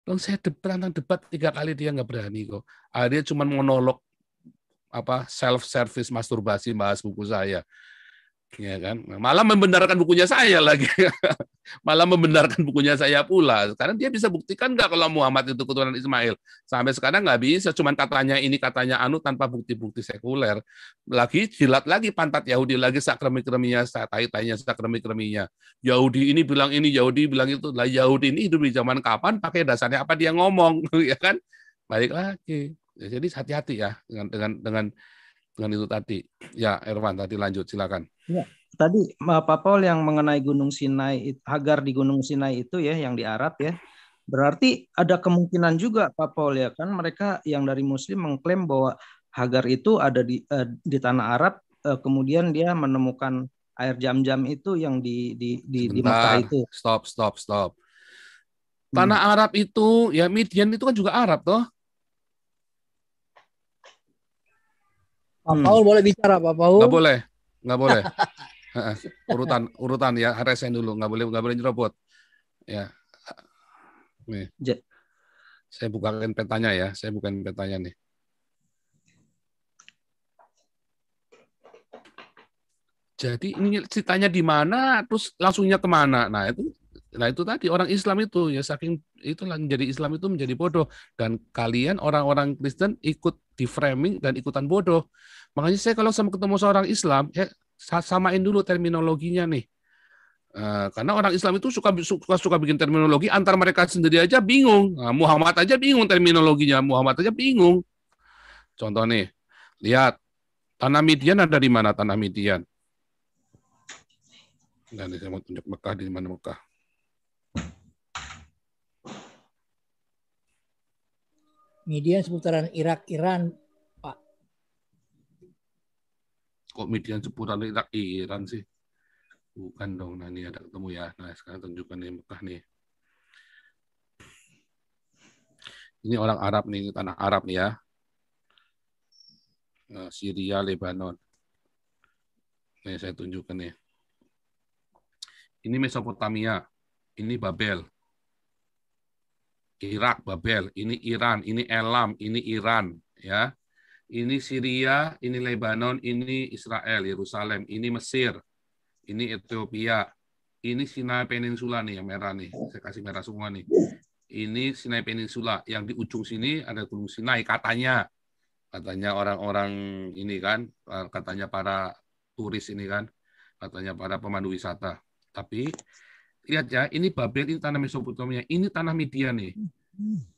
Saya tantang debat 3 kali dia nggak berani kok. Dia cuma monolog self service masturbasi bahas buku saya. Ya kan, malah membenarkan bukunya saya lagi, malah membenarkan bukunya saya pula. Sekarang dia bisa buktikan nggak kalau Muhammad itu keturunan Ismail? Sampai sekarang nggak bisa, cuman katanya ini katanya anu tanpa bukti-bukti sekuler. Lagi jilat lagi pantat Yahudi lagi sakremi-kreminya, tai-tainya sakremi-kreminya. Yahudi ini bilang ini, Yahudi bilang itu. Lah Yahudi ini hidup di zaman kapan? Pakai dasarnya apa dia ngomong, ya kan? Baik lagi. Jadi hati-hati ya dengan itu tadi. Ya, Erwan tadi lanjut, silakan. Ya, tadi Pak Paul yang mengenai Gunung Sinai, Hagar di Gunung Sinai itu ya, yang di Arab ya. Berarti ada kemungkinan juga Pak Paul ya, kan mereka yang dari Muslim mengklaim bahwa Hagar itu ada di tanah Arab, kemudian dia menemukan air Zam-Zam itu yang di Mekah Sebentar, itu. stop. Tanah Arab itu, ya Midian itu kan juga Arab toh. Pak Paul boleh bicara, Pak Paul? Nggak boleh. Urutan ya, resign dulu, nggak boleh nyerobot. Ya, nih. Saya bukakan petanya ya, nih. Jadi ini ceritanya di mana, terus langsungnya kemana? Nah itu tadi orang Islam itu ya saking itulah menjadi Islam itu menjadi bodoh, dan kalian orang-orang Kristen ikut di framing dan ikutan bodoh. Makanya saya kalau sama ketemu seorang Islam ya samain dulu terminologinya nih. Karena orang Islam itu suka bikin terminologi antar mereka sendiri aja bingung. Nah, Muhammad aja bingung terminologinya, Muhammad aja bingung. Contoh nih, lihat tanah Midian ada di mana tanah Midian? Dan saya mau tunjuk Mekah, di mana Mekah. Midian seputaran Irak, Iran, Pak. Kok Midian seputaran Irak, Iran sih? Bukan dong, nah ini ada ketemu ya. Nah sekarang tunjukkan nih Mekah nih. Ini orang Arab nih, tanah Arab nih ya. Syria, Lebanon. Nih saya tunjukkan nih. Ini Mesopotamia, ini Babel. Irak, Babel, ini Iran, ini Elam, ini Iran, ya. Ini Syria, ini Lebanon, ini Israel, Yerusalem, ini Mesir, ini Ethiopia, ini Sinai Peninsula nih yang merah nih. Saya kasih merah semua nih. Ini Sinai Peninsula, yang di ujung sini ada Gunung Sinai katanya. Katanya orang-orang ini kan, katanya para turis ini kan, katanya para pemandu wisata. Tapi lihat ya, ini Babel, ini tanah Mesopotamia, ini tanah Midian nih.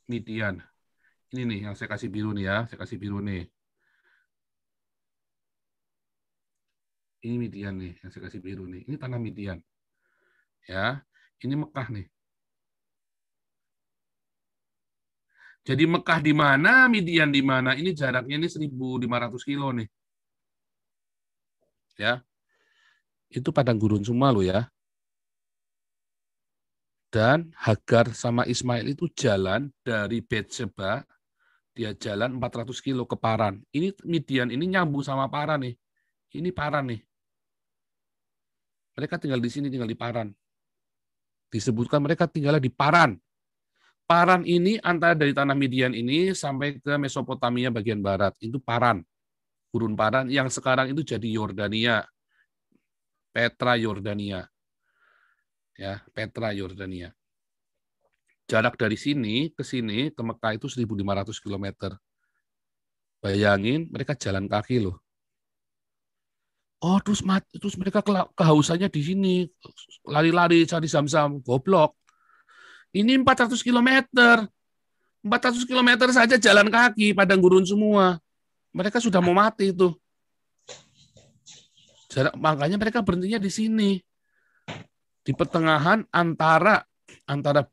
Midian. Ini nih yang saya kasih biru nih ya, saya kasih biru nih. Ini Midian nih, yang saya kasih biru nih. Ini tanah Midian. Ya, ini Mekah nih. Jadi Mekah di mana, Midian di mana? Ini jaraknya ini 1.500 kilo nih. Ya. Itu padang gurun semua loh ya. Dan Hagar sama Ismail itu jalan dari Bethsheba, dia jalan 400 kilo ke Paran. Ini Midian, ini nyambung sama Paran nih. Ini Paran nih. Mereka tinggal di sini, tinggal di Paran. Disebutkan mereka tinggal di Paran. Paran ini antara dari tanah Midian ini sampai ke Mesopotamia bagian barat. Itu Paran. Gurun Paran yang sekarang itu jadi Yordania. Petra Yordania. Ya, Petra Yordania. Jarak dari sini ke Mekah itu 1.500 km. Bayangin mereka jalan kaki loh. Oh, terus mereka kehausannya di sini. Lari-lari cari Zam-Zam, goblok. Ini 400 km. 400 km saja jalan kaki, padang gurun semua. Mereka sudah mau mati itu. Makanya mereka berhentinya di sini. Di pertengahan antara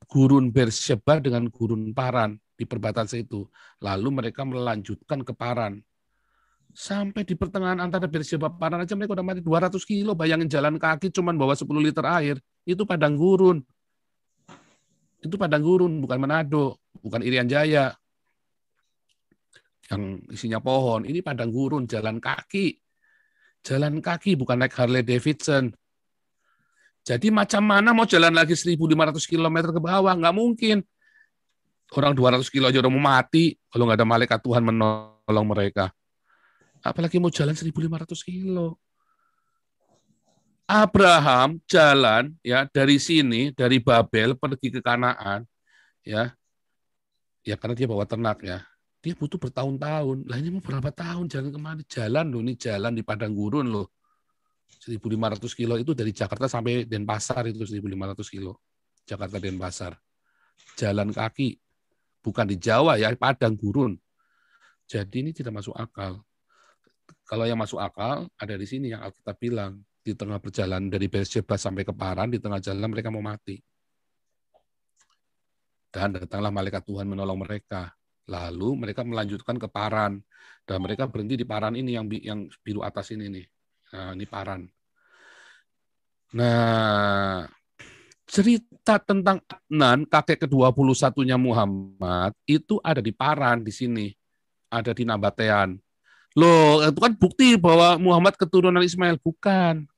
gurun Beersheba dengan gurun Paran, di perbatasan itu. Lalu mereka melanjutkan ke Paran. Sampai di pertengahan antara Beersheba Paran aja mereka udah mati 200 kilo. Bayangin jalan kaki cuman bawa 10 liter air. Itu padang gurun. Itu padang gurun, bukan Manado, bukan Irian Jaya yang isinya pohon. Ini padang gurun, jalan kaki. Jalan kaki, bukan naik Harley Davidson. Jadi macam mana mau jalan lagi 1.500 km ke bawah? Nggak mungkin. Orang 200 kilo aja udah mau mati kalau nggak ada malaikat Tuhan menolong mereka. Apalagi mau jalan 1.500 kilo. Abraham jalan ya dari sini, dari Babel pergi ke Kanaan, ya, ya karena dia bawa ternak ya. Dia butuh bertahun-tahun. Lah ini mau berapa tahun jalan kemana? Jalan loh, ini jalan di padang gurun loh. 1.500 kilo itu dari Jakarta sampai Denpasar itu 1.500 kilo. Jakarta Denpasar. Jalan kaki. Bukan di Jawa ya, padang gurun. Jadi ini tidak masuk akal. Kalau yang masuk akal ada di sini yang Alkitab bilang. Di tengah perjalanan dari Beersheba sampai ke Paran, di tengah jalan mereka mau mati. Dan datanglah malaikat Tuhan menolong mereka. Lalu mereka melanjutkan ke Paran. Dan mereka berhenti di Paran ini yang biru atas ini nih. Nah, ini Paran. Nah, cerita tentang Adnan, kakek ke-21-nya Muhammad, itu ada di Paran di sini. Ada di Nabatean. Loh, itu kan bukti bahwa Muhammad keturunan Ismail. Bukan.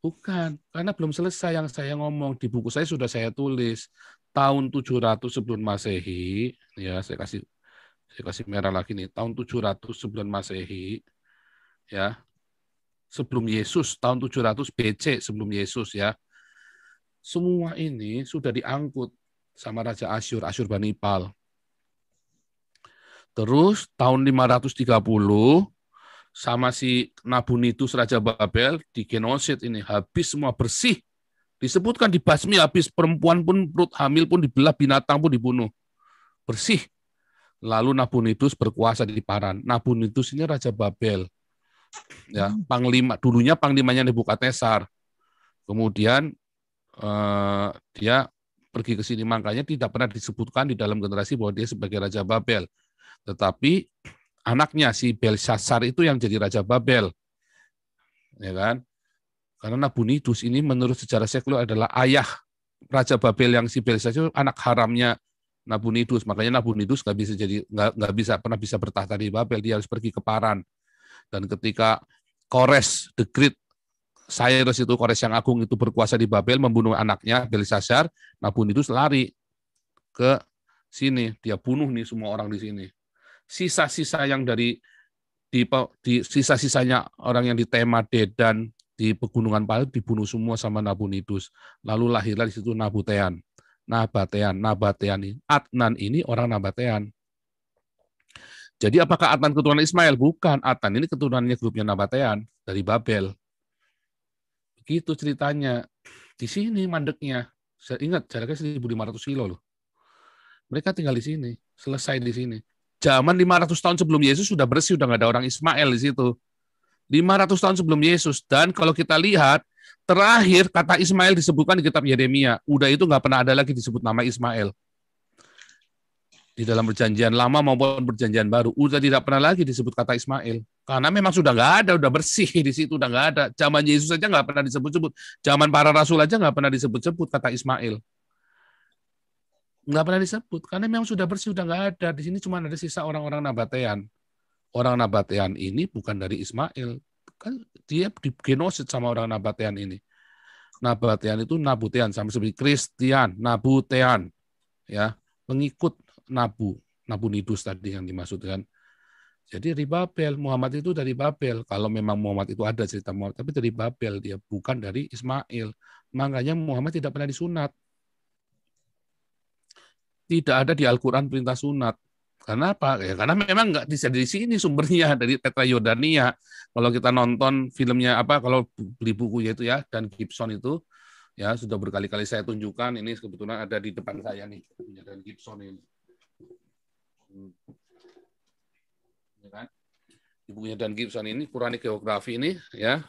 Bukan, karena belum selesai yang saya ngomong. Di buku saya sudah saya tulis. Tahun 700 sebelum Masehi, ya saya kasih merah lagi nih, tahun 700 sebelum Masehi, ya, sebelum Yesus, tahun 700 BC sebelum Yesus, ya. Semua ini sudah diangkut sama Raja Asyur, Asyurbanipal. Terus tahun 530 sama si Nabonidus Raja Babel di genosid ini, habis semua, bersih. Disebutkan dibasmi habis, perempuan pun, perut hamil pun dibelah, binatang pun dibunuh. Bersih. Lalu Nabonidus berkuasa di Paran. Nabonidus ini Raja Babel. Ya, panglima, dulunya panglimanya Nebukadnezar. Kemudian dia pergi ke sini, makanya tidak pernah disebutkan di dalam generasi bahwa dia sebagai Raja Babel. Tetapi anaknya si Belshazzar itu yang jadi Raja Babel. Ya kan? Karena Nabonidus ini menurut sejarah sekuler adalah ayah Raja Babel yang si Belshazzar, anak haramnya Nabonidus. Makanya Nabonidus nggak bisa pernah bisa bertahta di Babel, dia harus pergi ke Paran. Dan ketika Kores the Great, Cyrus itu, Kores yang agung itu berkuasa di Babel, membunuh anaknya Belshazzar, Nabonidus lari ke sini, dia bunuh nih semua orang di sini. Sisa-sisa yang di sisa-sisanya orang yang di Tema Dedan di pegunungan Paran dibunuh semua sama Nabonidus. Lalu lahirlah di situ Nabatean. Ini Adnan ini orang Nabatean. Jadi apakah Adnan keturunan Ismail? Bukan. Adnan ini keturunannya grupnya Nabatean dari Babel. Begitu ceritanya. Di sini mandeknya. Saya ingat jaraknya 1.500 kilo loh. Mereka tinggal di sini, selesai di sini. Zaman 500 tahun sebelum Yesus sudah bersih, sudah nggak ada orang Ismail di situ. 500 tahun sebelum Yesus. Dan kalau kita lihat, terakhir kata Ismail disebutkan di kitab Yeremia. Udah itu nggak pernah ada lagi disebut nama Ismail. Di dalam perjanjian lama maupun perjanjian baru, udah tidak pernah lagi disebut kata Ismail. Karena memang sudah nggak ada, udah bersih di situ, udah nggak ada. Zaman Yesus saja nggak pernah disebut-sebut. Zaman para rasul aja nggak pernah disebut-sebut kata Ismail. Nggak pernah disebut, karena memang sudah bersih, sudah nggak ada. Di sini cuma ada sisa orang-orang Nabatean. Orang Nabatean ini bukan dari Ismail. Kan dia digenosid sama orang Nabatean ini. Nabatean itu Nabutean, sama seperti Kristian, Nabutean. Ya, pengikut Nabonidus tadi yang dimaksudkan. Jadi dari Babel, Muhammad itu dari Babel. Kalau memang Muhammad itu ada cerita Muhammad, tapi dari Babel, dia bukan dari Ismail. Makanya Muhammad tidak pernah disunat. Tidak ada di Al-Quran perintah sunat. Karena apa? Ya, karena memang nggak bisa dari sini sumbernya, dari Petra Yordania. Kalau kita nonton filmnya kalau beli bukunya itu ya, dan Gibson itu, ya sudah berkali-kali saya tunjukkan. Ini kebetulan ada di depan saya nih, dan Gibson ini. Ya kan? Di bukunya Dan Gibson ini, Quranic Geography ini, ya,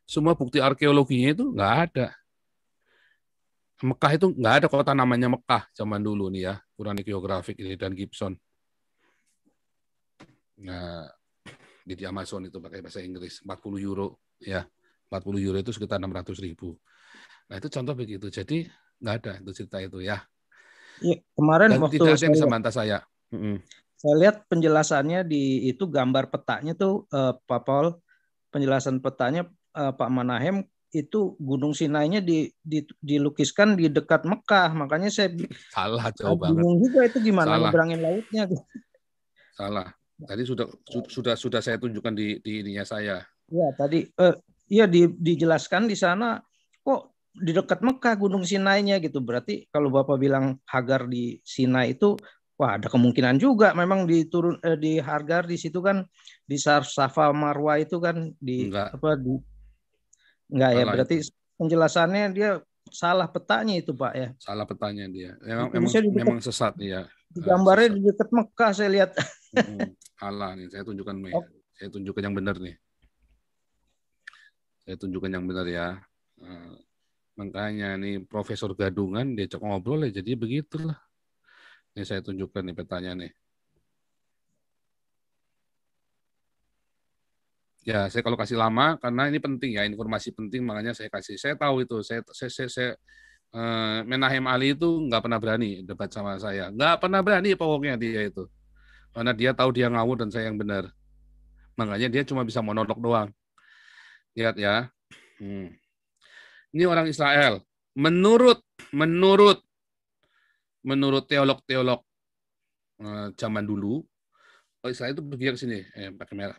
semua bukti arkeologinya itu nggak ada. Mekah itu nggak ada kota namanya Mekah zaman dulu nih ya, Quranic Geographic ini Dan Gibson. Nah, di Amazon itu pakai bahasa Inggris, 40 euro ya, 40 euro itu sekitar 600.000. Nah itu contoh begitu. Jadi nggak ada itu cerita itu ya. Ya, kemarin dan waktu tidak ada yang bisa bantah saya. Saya lihat penjelasannya di itu gambar petanya tuh Pak Paul, penjelasan petanya Pak Manahem itu Gunung Sinainya dilukiskan di dekat Mekah. Makanya saya Salah, jauh banget. bingung juga itu gimana Salah. nyebrangin lautnya. Salah. Tadi sudah saya tunjukkan di ininya saya. Ya, tadi dijelaskan di sana kok di dekat Mekah Gunung Sinainya gitu. Berarti kalau Bapak bilang Hagar di Sinai itu, wah ada kemungkinan juga memang di Hagar di situ kan di Safa Marwa itu kan Enggak. Enggak ya, Salah berarti itu. penjelasannya dia salah petanya itu Pak ya. Salah petanya dia. Memang sesat ya. Di gambarnya di dekat Mekah saya lihat. Salah nih, saya tunjukkan nih. Saya tunjukkan yang benar nih. Saya tunjukkan yang benar ya. Makanya nih Profesor Gadungan diajak ngobrol ya jadi begitulah. Ini saya tunjukkan nih petanya nih. Ya, saya kalau kasih lama karena ini penting ya, informasi penting makanya saya kasih. Saya tahu itu, saya Menahem Ali itu nggak pernah berani debat sama saya. Nggak pernah berani pokoknya dia itu. Karena dia tahu dia ngawur dan saya yang benar. Makanya dia cuma bisa monolog doang. Lihat ya. Ini orang Israel. Menurut teolog-teolog zaman dulu, Israel itu pergi ke sini. Pakai merah.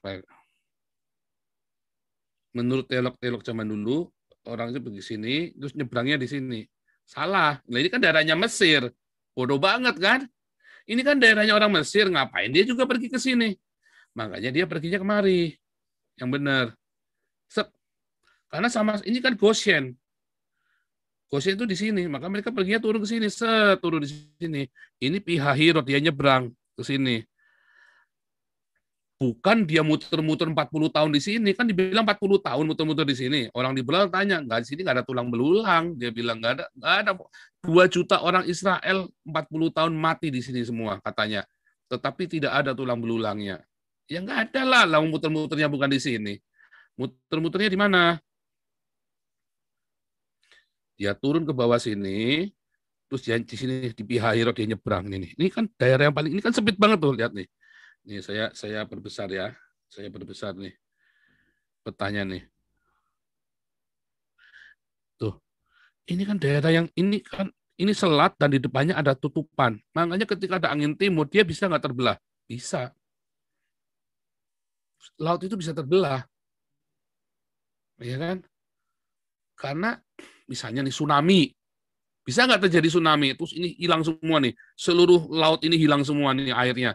Menurut teolog-teolog zaman dulu, orang itu pergi sini, terus nyebrangnya di sini. Salah. Nah, ini kan daerahnya Mesir. Bodoh banget kan? Ini kan daerahnya orang Mesir, ngapain dia juga pergi ke sini? Makanya dia perginya kemari. Yang benar. Karena sama ini kan Goshen. Goshen itu di sini, maka mereka perginya turun ke sini, turun di sini. Ini Pihahirot, dia nyebrang ke sini. Bukan dia muter-muter 40 tahun di sini, kan dibilang 40 tahun muter-muter di sini. Orang di belulang tanya, nggak di sini nggak ada tulang belulang. Dia bilang nggak ada. 2 juta orang Israel 40 tahun mati di sini semua katanya. Tetapi tidak ada tulang belulangnya. Ya nggak ada lah, muter-muternya bukan di sini. Muter-muternya di mana? Dia turun ke bawah sini, terus dia di sini di Pihahirot dia nyebrang ini. Ini kan daerah yang paling, ini kan sempit banget tuh, lihat nih. Nih saya perbesar ya. Saya perbesar nih. Petanya nih. Tuh. Ini kan daerah yang ini selat dan di depannya ada tutupan. Makanya ketika ada angin timur dia bisa nggak terbelah? Bisa. Laut itu bisa terbelah. Ya kan? Karena misalnya nih tsunami. Bisa nggak terjadi tsunami? Terus ini hilang semua nih. Seluruh laut ini hilang semua nih airnya.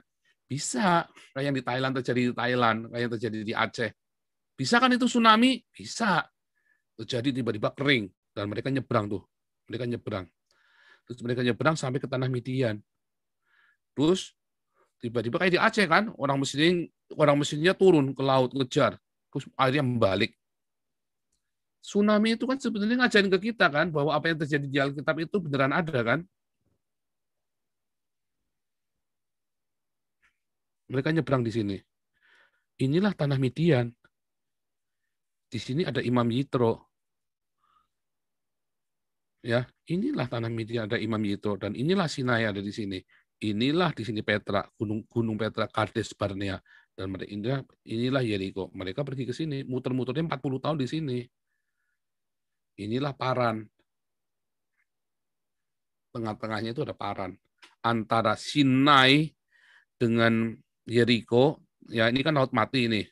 Bisa, kayak yang di Thailand terjadi di Thailand, kayak yang terjadi di Aceh. Bisa kan itu tsunami? Bisa. Terjadi tiba-tiba kering dan mereka nyebrang tuh. Mereka nyebrang. Terus mereka nyebrang sampai ke tanah Midian. Terus tiba-tiba kayak di Aceh kan, orang Mesirnya turun ke laut ngejar. Terus airnya membalik. Tsunami itu kan sebenarnya ngajarin ke kita kan bahwa apa yang terjadi di Alkitab itu beneran ada kan? Mereka nyebrang di sini. Inilah tanah Midian. Di sini ada Imam Yitro. Ya, inilah tanah Midian ada Imam Yitro dan inilah Sinai ada di sini. Inilah di sini Petra, Gunung Petra, Kades Barnea dan inilah Yeriko. Mereka pergi ke sini, muter-muternya 40 tahun di sini. Inilah Paran. Tengah-tengahnya itu ada Paran. Antara Sinai dengan Yeriko, ya ini kan laut mati ini.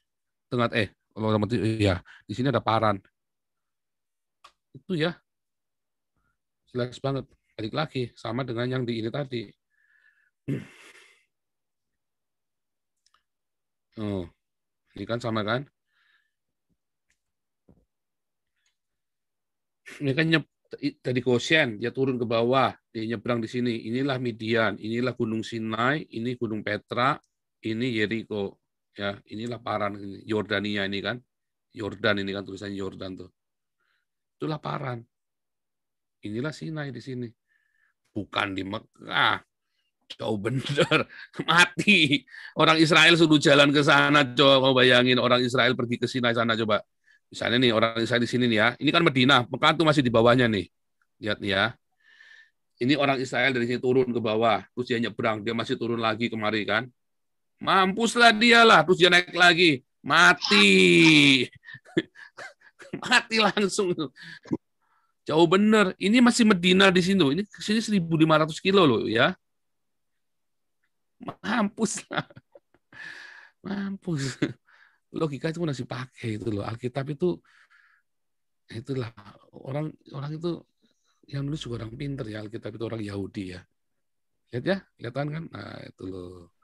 Laut mati ya, di sini ada Paran. Itu ya. Jelas banget. Balik lagi sama dengan yang di ini tadi. Oh, ini kan sama kan? Ini kan dari Goshen, dia turun ke bawah, dia nyebrang di sini. Inilah Midian, inilah Gunung Sinai, ini Gunung Petra, ini Yeriko. Ya, inilah Paran, Yordania ini kan. Yordan ini kan tulisannya Yordan tuh. Itulah Paran. Inilah Sinai di sini. Bukan di Mekah. Jauh bener. Mati. Orang Israel suruh jalan ke sana. Coba kau bayangin orang Israel pergi ke Sinai sana coba. Misalnya nih orang Israel di sini nih ya. Ini kan Madinah. Mekah tuh masih di bawahnya nih. Lihat nih ya. Ini orang Israel dari sini turun ke bawah. Terus dia nyebrang. Dia masih turun lagi kemari kan. Mampuslah dia lah. Terus dia naik lagi. Mati. Mati langsung. Jauh bener. Ini masih Medina di sini. Ini ke sini 1.500 kilo loh ya. Mampus lah. Mampus. Logika itu masih pakai itu loh. Alkitab itu itulah orang orang itu yang nulis juga orang pinter ya. Alkitab itu orang Yahudi ya. Lihat ya, kelihatan kan? Nah, itu loh.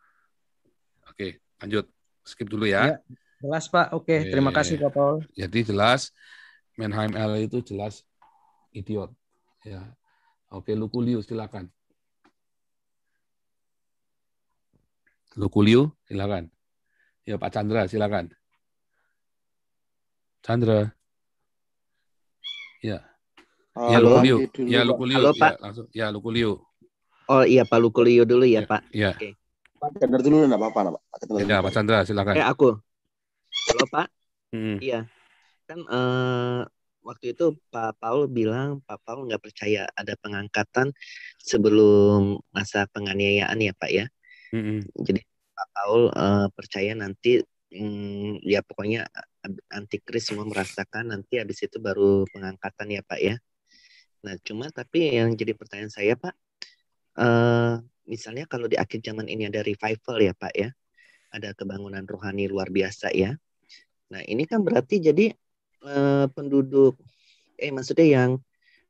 Oke, lanjut. Skip dulu ya. Ya, jelas Pak. Oke, terima kasih Pak Paul. Jadi jelas Mannheim L itu jelas idiot. Ya. Oke, Lukulius silakan. Lukulius silakan. Ya, Pak Chandra silakan. Chandra. Ya. Ya, Halo. Lukulius. Ya, Lukulius. Halo, Ya, Pak. langsung. Ya, Lukulius. Oh iya, Pak Lukulio dulu ya, Pak. Ya. Oke. Pak Chandra dulu enggak apa-apa, Pak. Ya, Pak Chandra silakan. Aku. Halo, Pak. Hmm. Iya. Kan waktu itu Pak Paul bilang Pak Paul nggak percaya ada pengangkatan sebelum masa penganiayaan ya, Pak ya. Jadi Pak Paul percaya nanti ya pokoknya antikris semua merasakan, nanti habis itu baru pengangkatan ya, Pak ya. Nah, cuma tapi yang jadi pertanyaan saya, Pak, misalnya kalau di akhir zaman ini ada revival ya, Pak ya, ada kebangunan rohani luar biasa ya. Nah, ini kan berarti jadi penduduk, maksudnya yang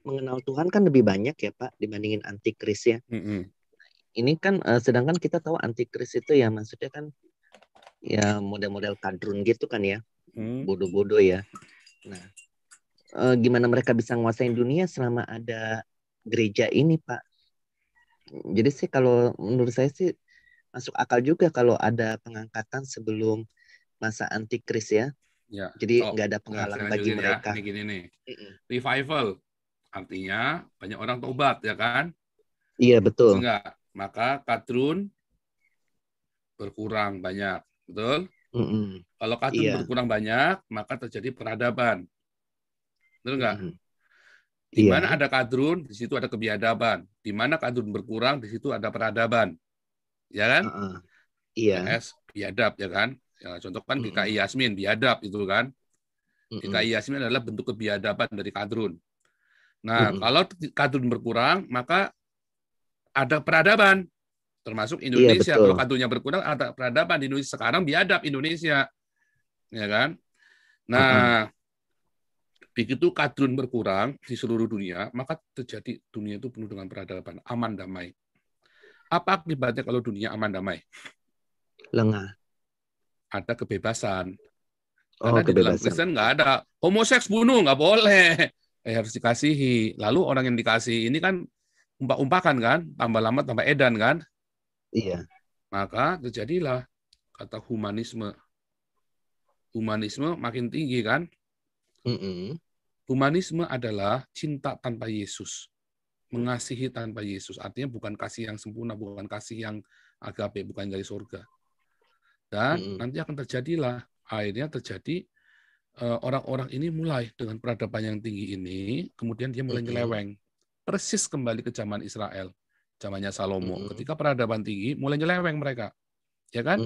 mengenal Tuhan kan lebih banyak ya, Pak, dibandingin antikris ya. Ini kan sedangkan kita tahu antikris itu ya maksudnya kan ya model-model kadrun gitu kan ya, bodoh-bodoh ya. Nah, gimana mereka bisa nguasain dunia selama ada gereja ini, Pak? Jadi sih kalau menurut saya sih masuk akal juga kalau ada pengangkatan sebelum masa antikris ya. Ya. Jadi nggak ada penghalang bagi mereka. Ya. Ini gini nih. Revival artinya banyak orang tobat ya kan? Iya betul. Enggak. Maka kadrun berkurang banyak, betul? Kalau kadrun berkurang banyak, maka terjadi peradaban. Betul enggak? Di mana ada kadrun, di situ ada kebiadaban. Di mana kadrun berkurang, di situ ada peradaban. Ya kan? Iya. PS biadab ya kan? Ya, contoh kan GKI Yasmin, biadab itu kan. GKI Yasmin adalah bentuk kebiadaban dari kadrun. Nah, kalau kadrun berkurang, maka ada peradaban. Termasuk Indonesia. Kalau kadrunnya berkurang, ada peradaban di Indonesia. Sekarang biadab Indonesia. Ya kan? Nah, begitu kadrun berkurang di seluruh dunia, maka terjadi dunia itu penuh dengan peradaban, aman, damai. Apa akibatnya kalau dunia aman, damai? Lengah. Ada kebebasan. Kebebasan. Karena di dalam Kristen nggak ada homoseks bunuh, nggak boleh. Harus dikasihi. Lalu orang yang dikasih ini kan umpak-umpakan kan, tambah lama tambah edan kan. Iya. Maka terjadilah kata humanisme. Humanisme makin tinggi kan. Humanisme adalah cinta tanpa Yesus. Mengasihi tanpa Yesus. Artinya bukan kasih yang sempurna, bukan kasih yang agape, bukan dari surga. Dan nanti akan terjadilah, akhirnya terjadi orang-orang ini mulai dengan peradaban yang tinggi ini, kemudian dia mulai nyeleweng. Persis kembali ke zaman Israel, zamannya Salomo. Ketika peradaban tinggi, mulai nyeleweng mereka. Ya kan?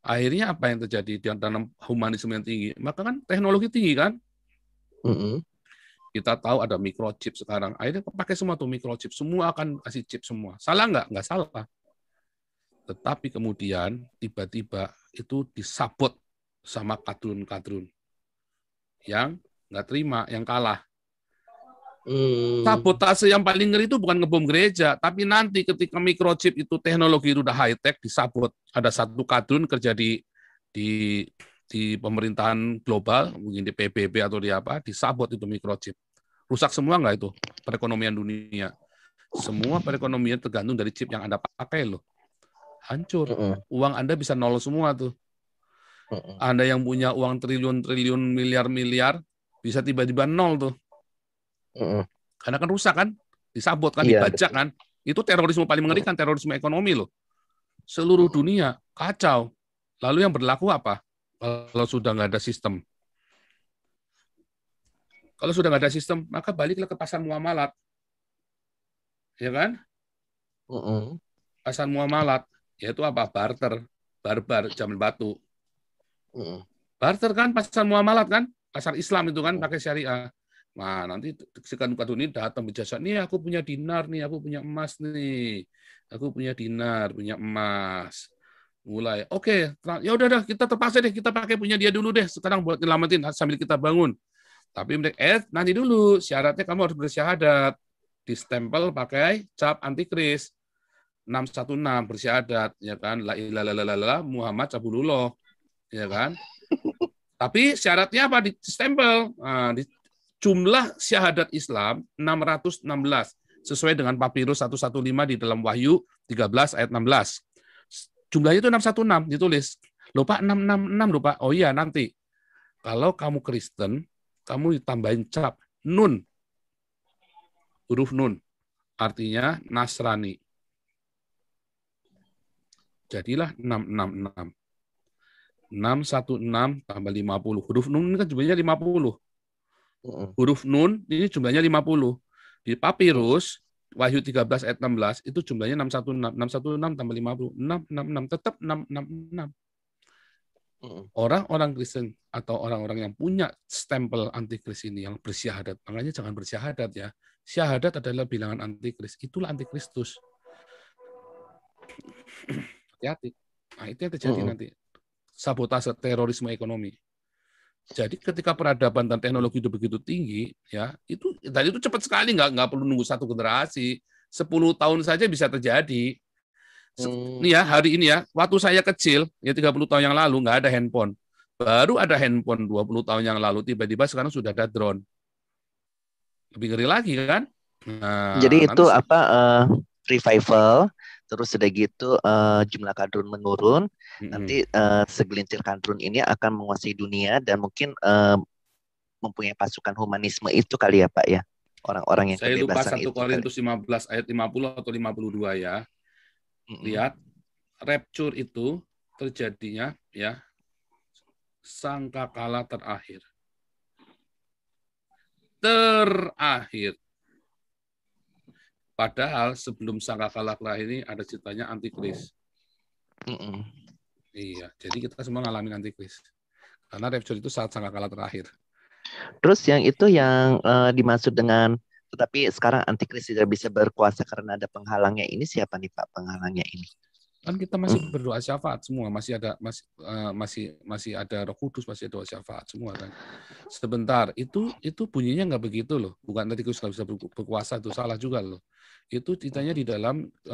Akhirnya apa yang terjadi di dalam humanisme yang tinggi? Maka kan teknologi tinggi kan? Kita tahu ada microchip sekarang. Akhirnya pakai semua tuh microchip. Semua akan kasih chip semua. Salah nggak? Nggak salah. Tetapi kemudian tiba-tiba itu disabot sama kadrun-kadrun yang nggak terima, yang kalah. Sabotase yang paling ngeri itu bukan ngebom gereja, tapi nanti ketika microchip itu teknologi itu udah high tech, disabot. Ada satu kadrun kerja di pemerintahan global, mungkin di PBB atau di apa, disabot itu microchip. Rusak semua nggak itu perekonomian dunia? Semua perekonomian tergantung dari chip yang Anda pakai loh. Hancur. Uang Anda bisa nol semua tuh. Anda yang punya uang triliun-triliun, miliar-miliar, bisa tiba-tiba nol tuh. Karena kan rusak kan, disabot kan, dibajak kan. Itu terorisme paling mengerikan, terorisme ekonomi loh. Seluruh dunia kacau. Lalu yang berlaku apa? Kalau sudah nggak ada sistem. Kalau sudah nggak ada sistem, maka baliklah ke pasar muamalat. Ya kan? Pasar muamalat, yaitu apa? Barter, barbar, zaman batu. Barter kan pasar muamalat kan? pasar Islam itu kan pakai syariah. Nah, nanti si kadun ini datang berjasa, nih aku punya dinar nih, aku punya emas nih. Aku punya dinar, punya emas. Mulai, oke, ya udah kita terpaksa deh, kita pakai punya dia dulu deh sekarang buat nyelamatin sambil kita bangun. Tapi nanti dulu syaratnya kamu harus bersyahadat. Distempel pakai cap antikris 616 bersyahadat, ya kan, la ilaha illallah Muhammad Rasulullah, ya kan. Tapi syaratnya apa? Distempel. Nah, jumlah syahadat Islam 616 sesuai dengan papirus 115 di dalam Wahyu 13 ayat 16. Jumlahnya itu 616 ditulis. Loh Pak, 666 loh Pak. Oh iya, nanti. Kalau kamu Kristen, kamu ditambahin cap nun. Huruf nun. Artinya Nasrani. Jadilah 666. 616 tambah 50. Huruf nun ini kan jumlahnya 50. Huruf nun ini jumlahnya 50. Di papirus Wahyu 13 ayat 16 itu jumlahnya 616. 616 tambah 50. 666 tetap 666. Orang-orang Kristen atau orang-orang yang punya stempel antikris ini yang bersyahadat, makanya jangan bersyahadat ya. Syahadat adalah bilangan antikris. Itulah antikristus. Hati-hati. Nah, itu yang terjadi nanti. Sabotase terorisme ekonomi. Jadi ketika peradaban dan teknologi itu begitu tinggi, ya itu cepat sekali, nggak perlu nunggu satu generasi, 10 tahun saja bisa terjadi. Nih ya, hari ini ya, waktu saya kecil, ya 30 tahun yang lalu nggak ada handphone, baru ada handphone 20 tahun yang lalu, tiba-tiba sekarang sudah ada drone, lebih ngeri lagi kan? Nah, jadi itu revival. Terus sudah gitu jumlah kadrun menurun, nanti segelintir kadrun ini akan menguasai dunia dan mungkin mempunyai pasukan humanisme itu kali ya Pak ya, orang-orang yang saya kebebasan itu. Saya lupa 1 Korintus 15 ayat 50 atau 52 ya. Lihat, rapture itu terjadinya ya sangkakala terakhir. Padahal sebelum sangkakala terakhir ini ada ceritanya antikris. Iya, jadi kita semua ngalamin antikris. Karena rapture itu saat sangkakala terakhir. Terus yang itu yang dimaksud dengan tetapi sekarang antikris tidak bisa berkuasa karena ada penghalangnya, ini siapa nih Pak penghalangnya ini? Kan kita masih berdoa syafaat semua, masih ada Roh Kudus, masih ada doa syafaat semua kan. Sebentar, itu bunyinya nggak begitu loh. Bukan antikris nggak bisa berkuasa, itu salah juga loh. Itu ceritanya di dalam 2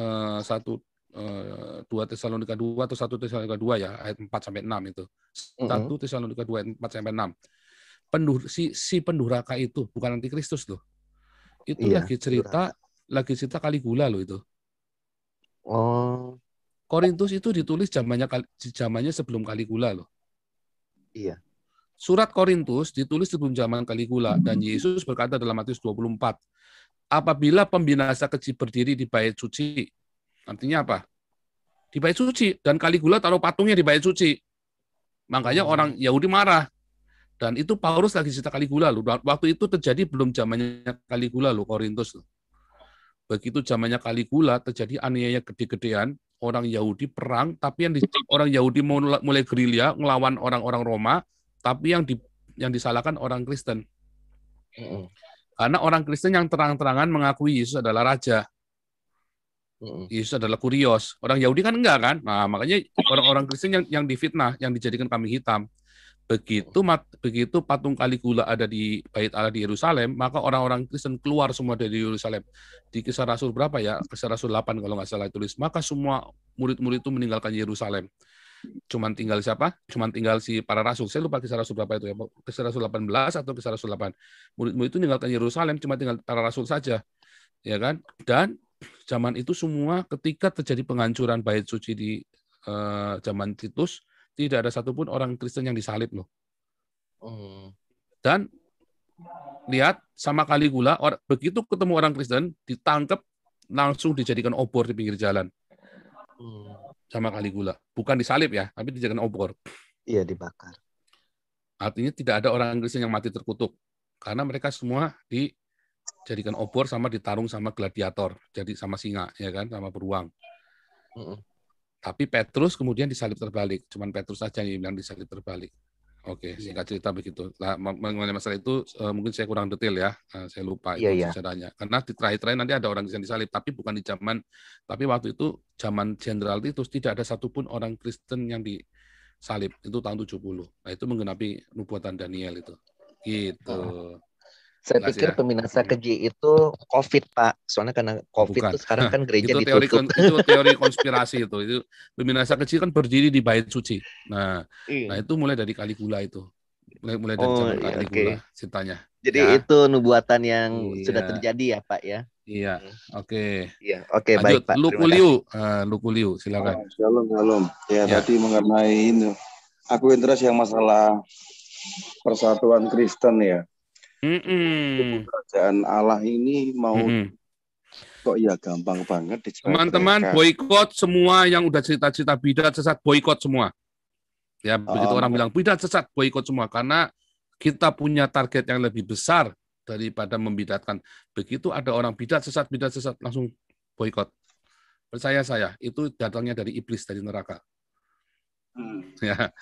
Tesalonika 2 atau 1 Tesalonika 2 ya, ayat 4 sampai 6 itu. 1 Tesalonika 2 ayat 4 sampai 6. Si pendurhaka itu bukan antikristus loh. Itu lagi cerita Kaligula loh itu. Oh. Korintus itu ditulis zamannya sebelum Kaligula loh. Iya. Surat Korintus ditulis sebelum zaman Kaligula dan Yesus berkata dalam Matius 24, apabila pembinasa kecil berdiri di bait suci, artinya apa? Di bait suci, dan Kaligula taruh patungnya di bait suci. Makanya orang Yahudi marah. Dan itu Paulus lagi cerita Kaligula loh. Waktu itu terjadi belum zamannya Kaligula loh, Korintus loh. Begitu zamannya Kaligula terjadi aniaya gede-gedean, orang Yahudi perang, tapi orang Yahudi mulai gerilya ngelawan orang-orang Roma, tapi yang disalahkan orang Kristen. Karena orang Kristen yang terang-terangan mengakui Yesus adalah raja. Yesus adalah kurios. Orang Yahudi kan enggak kan? Nah, makanya orang-orang Kristen yang difitnah, yang dijadikan kambing hitam. Begitu patung Kaligula ada di Bait Allah di Yerusalem, maka orang-orang Kristen keluar semua dari Yerusalem. Di Kisah Rasul berapa ya? Kisah Rasul 8 kalau nggak salah tulis. Maka semua murid-murid itu meninggalkan Yerusalem. Cuman tinggal siapa? Cuman tinggal si para rasul. Saya lupa Kisah Rasul berapa itu ya. Kisah Rasul 18 atau Kisah Rasul 8. Murid-murid itu meninggalkan Yerusalem, cuma tinggal para rasul saja. Ya kan? Dan zaman itu semua ketika terjadi penghancuran bait suci di zaman Titus, tidak ada satupun orang Kristen yang disalib loh. Dan lihat sama Kaligula, begitu ketemu orang Kristen, ditangkap langsung dijadikan obor di pinggir jalan. Sama Kaligula, bukan disalib ya, tapi dijadikan obor. Iya, dibakar. Artinya tidak ada orang Kristen yang mati terkutuk, karena mereka semua dijadikan obor sama ditarung sama gladiator, jadi sama singa, ya kan, sama beruang. Tapi Petrus kemudian disalib terbalik. Cuman Petrus saja yang bilang disalib terbalik. Oke, singkat cerita begitu. Nah, mengenai masalah itu mungkin saya kurang detail ya, saya lupa Iya, itu iya. sejarahnya. Karena di terakhir-terakhir nanti ada orang Kristen disalib, tapi bukan di zaman, tapi waktu itu zaman Jenderal Titus tidak ada satupun orang Kristen yang disalib. Itu tahun 70. Nah, itu menggenapi nubuatan Daniel itu. Gitu. Saya Jelas pikir ya? peminasa keji itu COVID, Pak. Soalnya karena Oh, COVID bukan. tuh sekarang kan gereja Itu ditutup. teori konspirasi itu. Itu peminasa kecil kan berdiri di bait suci. Nah, Iya. itu mulai dari Caligula itu. Mulai dari Oh, zaman iya, Caligula oke. ceritanya. Jadi Ya. itu nubuatan yang sudah Iya. terjadi ya, Pak ya. Iya. Hmm. Oke. Iya, oke, baik, Lanjut. Pak. Terima kasih. Lukuliu, silakan. Shalom, shalom. Ya, Ya. tadi mengenai ini, aku interest yang masalah persatuan Kristen ya. Kerajaan Allah ini mau kok ya gampang banget Teman-teman diceraikan. boykot semua yang udah cerita-cerita bidat sesat, boykot semua. Ya, begitu orang bilang bidat sesat, boykot semua karena kita punya target yang lebih besar daripada membidatkan. Begitu ada orang bidat sesat langsung boykot. Percaya saya, itu datangnya dari iblis, dari neraka. Ya.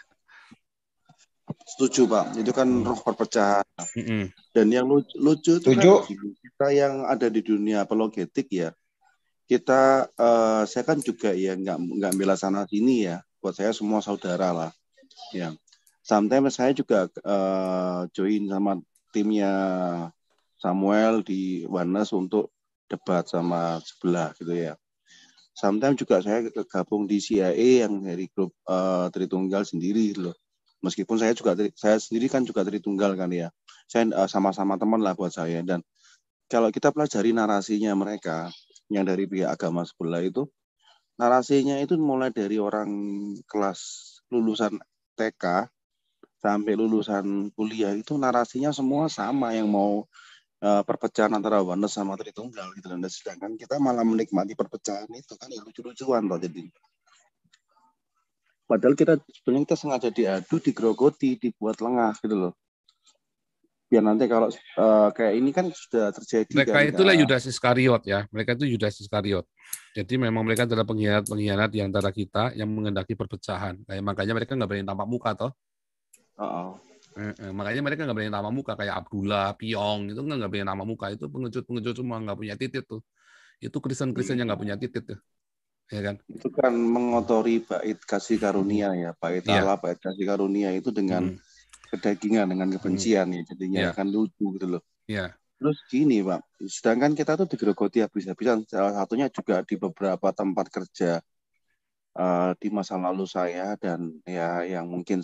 Setuju, Pak. Itu kan roh perpecahan. Mm-mm. Dan yang lucu itu kan kita yang ada di dunia apologetik ya. Kita, saya kan juga ya nggak bela sana sini ya. Buat saya semua saudara lah. Ya. Sometimes saya juga join sama timnya Samuel di Oneness untuk debat sama sebelah gitu ya. Sometimes juga saya gabung di CIA yang dari grup Tritunggal sendiri loh. Meskipun saya sendiri kan juga Tritunggal kan ya. Saya sama-sama teman lah buat saya. Dan kalau kita pelajari narasinya mereka yang dari pihak agama sebelah itu, narasinya itu mulai dari orang kelas lulusan TK sampai lulusan kuliah itu narasinya semua sama, yang mau perpecahan antara Oneness sama Tritunggal gitu. Dan sedangkan kita malah menikmati perpecahan itu kan ya lucu-lucuan toh jadi. Padahal sebenarnya kita sengaja diadu, digerogoti, dibuat lengah gitu loh. Biar nanti kalau kayak ini kan sudah terjadi. Mereka kan, itulah Yudas Iskariot ya. Mereka itu Yudas Iskariot. Jadi memang mereka adalah pengkhianat di antara kita yang mengendaki perpecahan. Kayak makanya mereka nggak berani tampak muka toh. Makanya mereka nggak berani tampak muka kayak Abdullah, Piong itu nggak berani tampak muka. Itu pengecut semua, nggak punya titik tuh. Itu Kristen yang nggak punya titik tuh. Ya kan? Itu kan mengotori bait kasih karunia ya, bait Allah, bait kasih karunia itu dengan kedagingan, dengan kebencian ya, jadinya kan lucu gitu loh. Terus gini Pak, sedangkan kita tuh digerogoti habis-habisan, salah satunya juga di beberapa tempat kerja di masa lalu saya, dan ya yang mungkin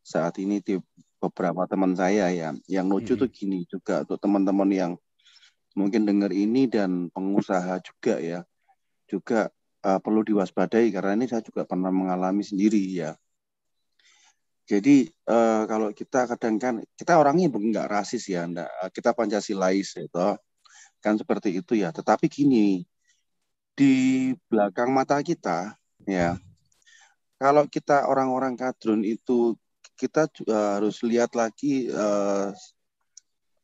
saat ini di beberapa teman saya ya, yang lucu tuh gini juga untuk teman-teman yang mungkin dengar ini dan pengusaha juga ya, juga perlu diwaspadai karena ini saya juga pernah mengalami sendiri ya. Jadi kalau kita kadang kan kita orangnya nggak rasis ya, kita Pancasilais itu kan seperti itu ya. Tetapi gini, di belakang mata kita ya, kalau kita orang-orang kadrun itu kita juga harus lihat lagi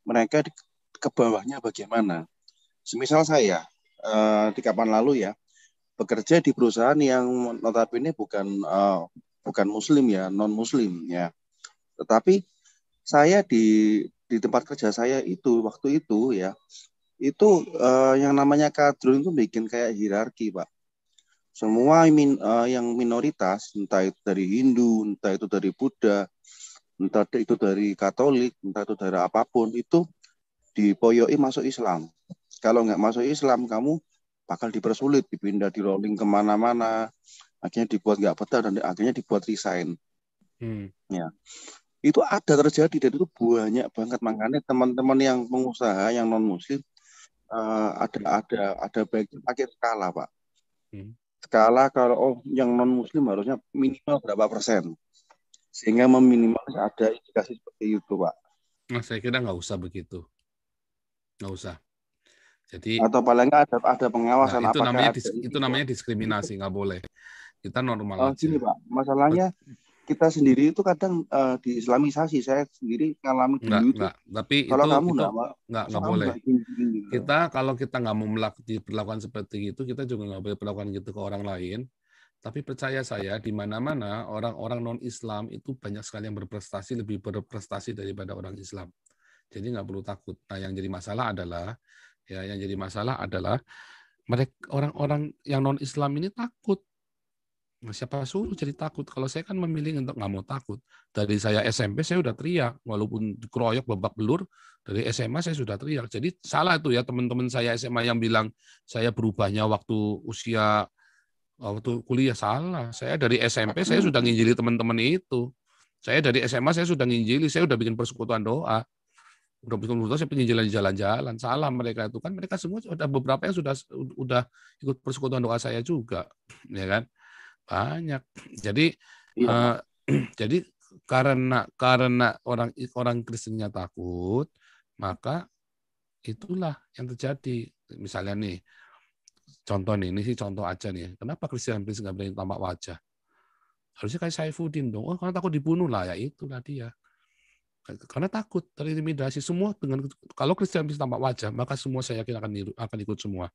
mereka ke bawahnya bagaimana. Semisal saya di kapan lalu ya bekerja di perusahaan yang notabene bukan Muslim ya, non Muslim ya. Tetapi saya di tempat kerja saya itu waktu itu ya, itu yang namanya kadrun itu bikin kayak hierarki Pak. Semua yang minoritas, entah itu dari Hindu, entah itu dari Buddha, entah itu dari Katolik, entah itu dari apapun, itu dipoyoi masuk Islam. Kalau nggak masuk Islam, kamu bakal dipersulit, dipindah, di rolling kemana-mana, akhirnya dibuat nggak betah dan akhirnya dibuat resign. Ya, itu ada terjadi dan itu banyak banget. Makanya teman-teman yang pengusaha yang non Muslim ada baiknya pakai skala Pak. Skala kalau yang non Muslim harusnya minimal berapa persen, sehingga meminimalis ada indikasi seperti itu Pak. Nah, saya kira nggak usah begitu, nggak usah. Jadi atau paling nggak ada pengawasan. Nah, itu namanya diskriminasi, nggak boleh. Kita normal aja. Gini Pak, masalahnya kita sendiri itu kadang diislamisasi. Saya sendiri ngalami dulu itu. Tapi kalau itu kamu nggak boleh. Kita kalau kita nggak mau diperlakukan seperti itu, kita juga nggak boleh perlakukan gitu ke orang lain. Tapi percaya saya, di mana-mana orang-orang non-Islam itu banyak sekali yang lebih berprestasi daripada orang Islam. Jadi nggak perlu takut. Nah, yang jadi masalah adalah mereka orang-orang yang non-Islam ini takut. Nah, siapa suruh jadi takut? Kalau saya kan memilih untuk nggak mau takut. Dari saya SMP saya udah teriak, walaupun dikeroyok babak belur. Dari SMA saya sudah teriak. Jadi salah itu ya teman-teman saya SMA yang bilang saya berubahnya waktu kuliah. Salah. Saya dari SMP saya sudah nginjili teman-teman itu. Saya dari SMA saya sudah nginjili, saya udah bikin persekutuan doa. Udah bikin persekutuan, saya penginjilan di jalan-jalan. Salah mereka itu kan, mereka semua ada beberapa yang sudah ikut persekutuan doa saya juga, ya kan? Banyak. Jadi jadi karena orang Kristennya takut, maka itulah yang terjadi. Misalnya nih, contoh nih, ini sih contoh aja nih. Kenapa Kristen nggak berani tampak wajah? Harusnya kayak Saifuddin dong. Oh, karena takut dibunuh lah, ya itulah dia. Karena takut terintimidasi semua kalau Kristen bisa tampak wajah, maka semua saya yakin akan ikut semua.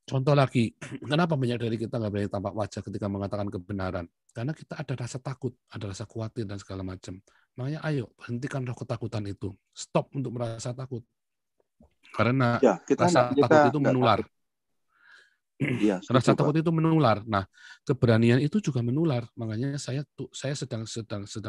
Contoh lagi, kenapa banyak dari kita nggak berani tampak wajah ketika mengatakan kebenaran? Karena kita ada rasa takut, ada rasa khawatir dan segala macam. Makanya ayo hentikan roh ketakutan itu. Stop untuk merasa takut. Karena rasa takut itu menular. Ya, rasa takut itu menular. Nah, keberanian itu juga menular. Makanya saya sedang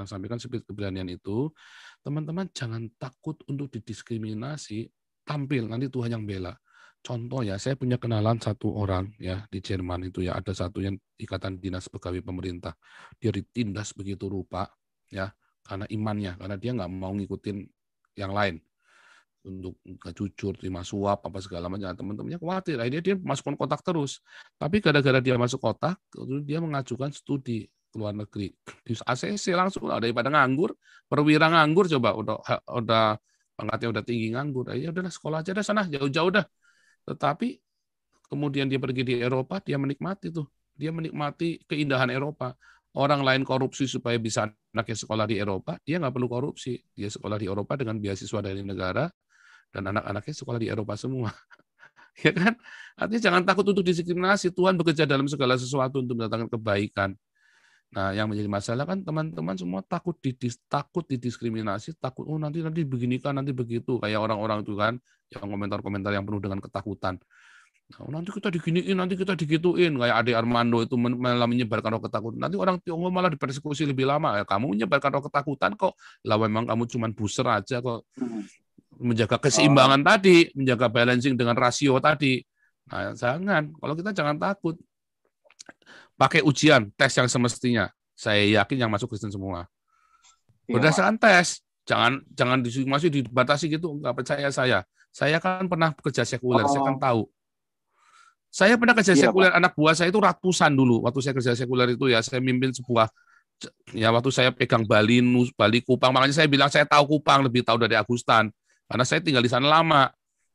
sampaikan spirit keberanian itu. Teman-teman jangan takut untuk didiskriminasi. Tampil, nanti Tuhan yang bela. Contoh ya, saya punya kenalan satu orang ya di Jerman itu ya, ada satu yang ikatan dinas pegawai pemerintah. Dia ditindas begitu rupa ya karena imannya, karena dia nggak mau ngikutin yang lain untuk nggak jujur, terima suap apa segala macam. Teman-temannya khawatir, akhirnya dia masukkan kotak terus. Tapi gara-gara dia masuk kotak, dia mengajukan studi ke luar negeri di ACC langsung daripada nganggur, perwira nganggur coba udah pangkatnya udah tinggi nganggur, ya udahlah sekolah aja dah sana jauh-jauh dah. Tetapi kemudian dia pergi di Eropa, dia menikmati tuh. Dia menikmati keindahan Eropa. Orang lain korupsi supaya bisa anaknya sekolah di Eropa, dia nggak perlu korupsi. Dia sekolah di Eropa dengan beasiswa dari negara, dan anak-anaknya sekolah di Eropa semua. Ya kan? Artinya jangan takut untuk diskriminasi. Tuhan bekerja dalam segala sesuatu untuk mendatangkan kebaikan. Nah, yang menjadi masalah kan teman-teman semua takut didiskriminasi, takut nanti begini kan, nanti begitu, kayak orang-orang itu kan yang komentar-komentar yang penuh dengan ketakutan. Nah, nanti kita diginiin, nanti kita digituin, kayak Ade Armando itu malah menyebarkan roh ketakutan. Nanti orang Tionghoa malah dipersekusi lebih lama. Ya, kamu menyebarkan roh ketakutan kok. Lah memang kamu cuma booster aja kok. Menjaga keseimbangan tadi, menjaga balancing dengan rasio tadi. Nah, kalau kita jangan takut. Pakai ujian, tes yang semestinya. Saya yakin yang masuk Kristen semua. Berdasarkan tes, jangan masih dibatasi gitu, nggak percaya saya. Saya kan pernah kerja sekuler, saya kan tahu. Saya pernah kerja sekuler, anak buah saya itu ratusan dulu. Waktu saya kerja sekuler itu ya, saya mimpin sebuah, ya waktu saya pegang Bali Kupang, makanya saya bilang saya tahu Kupang, lebih tahu dari Agustan. Karena saya tinggal di sana lama.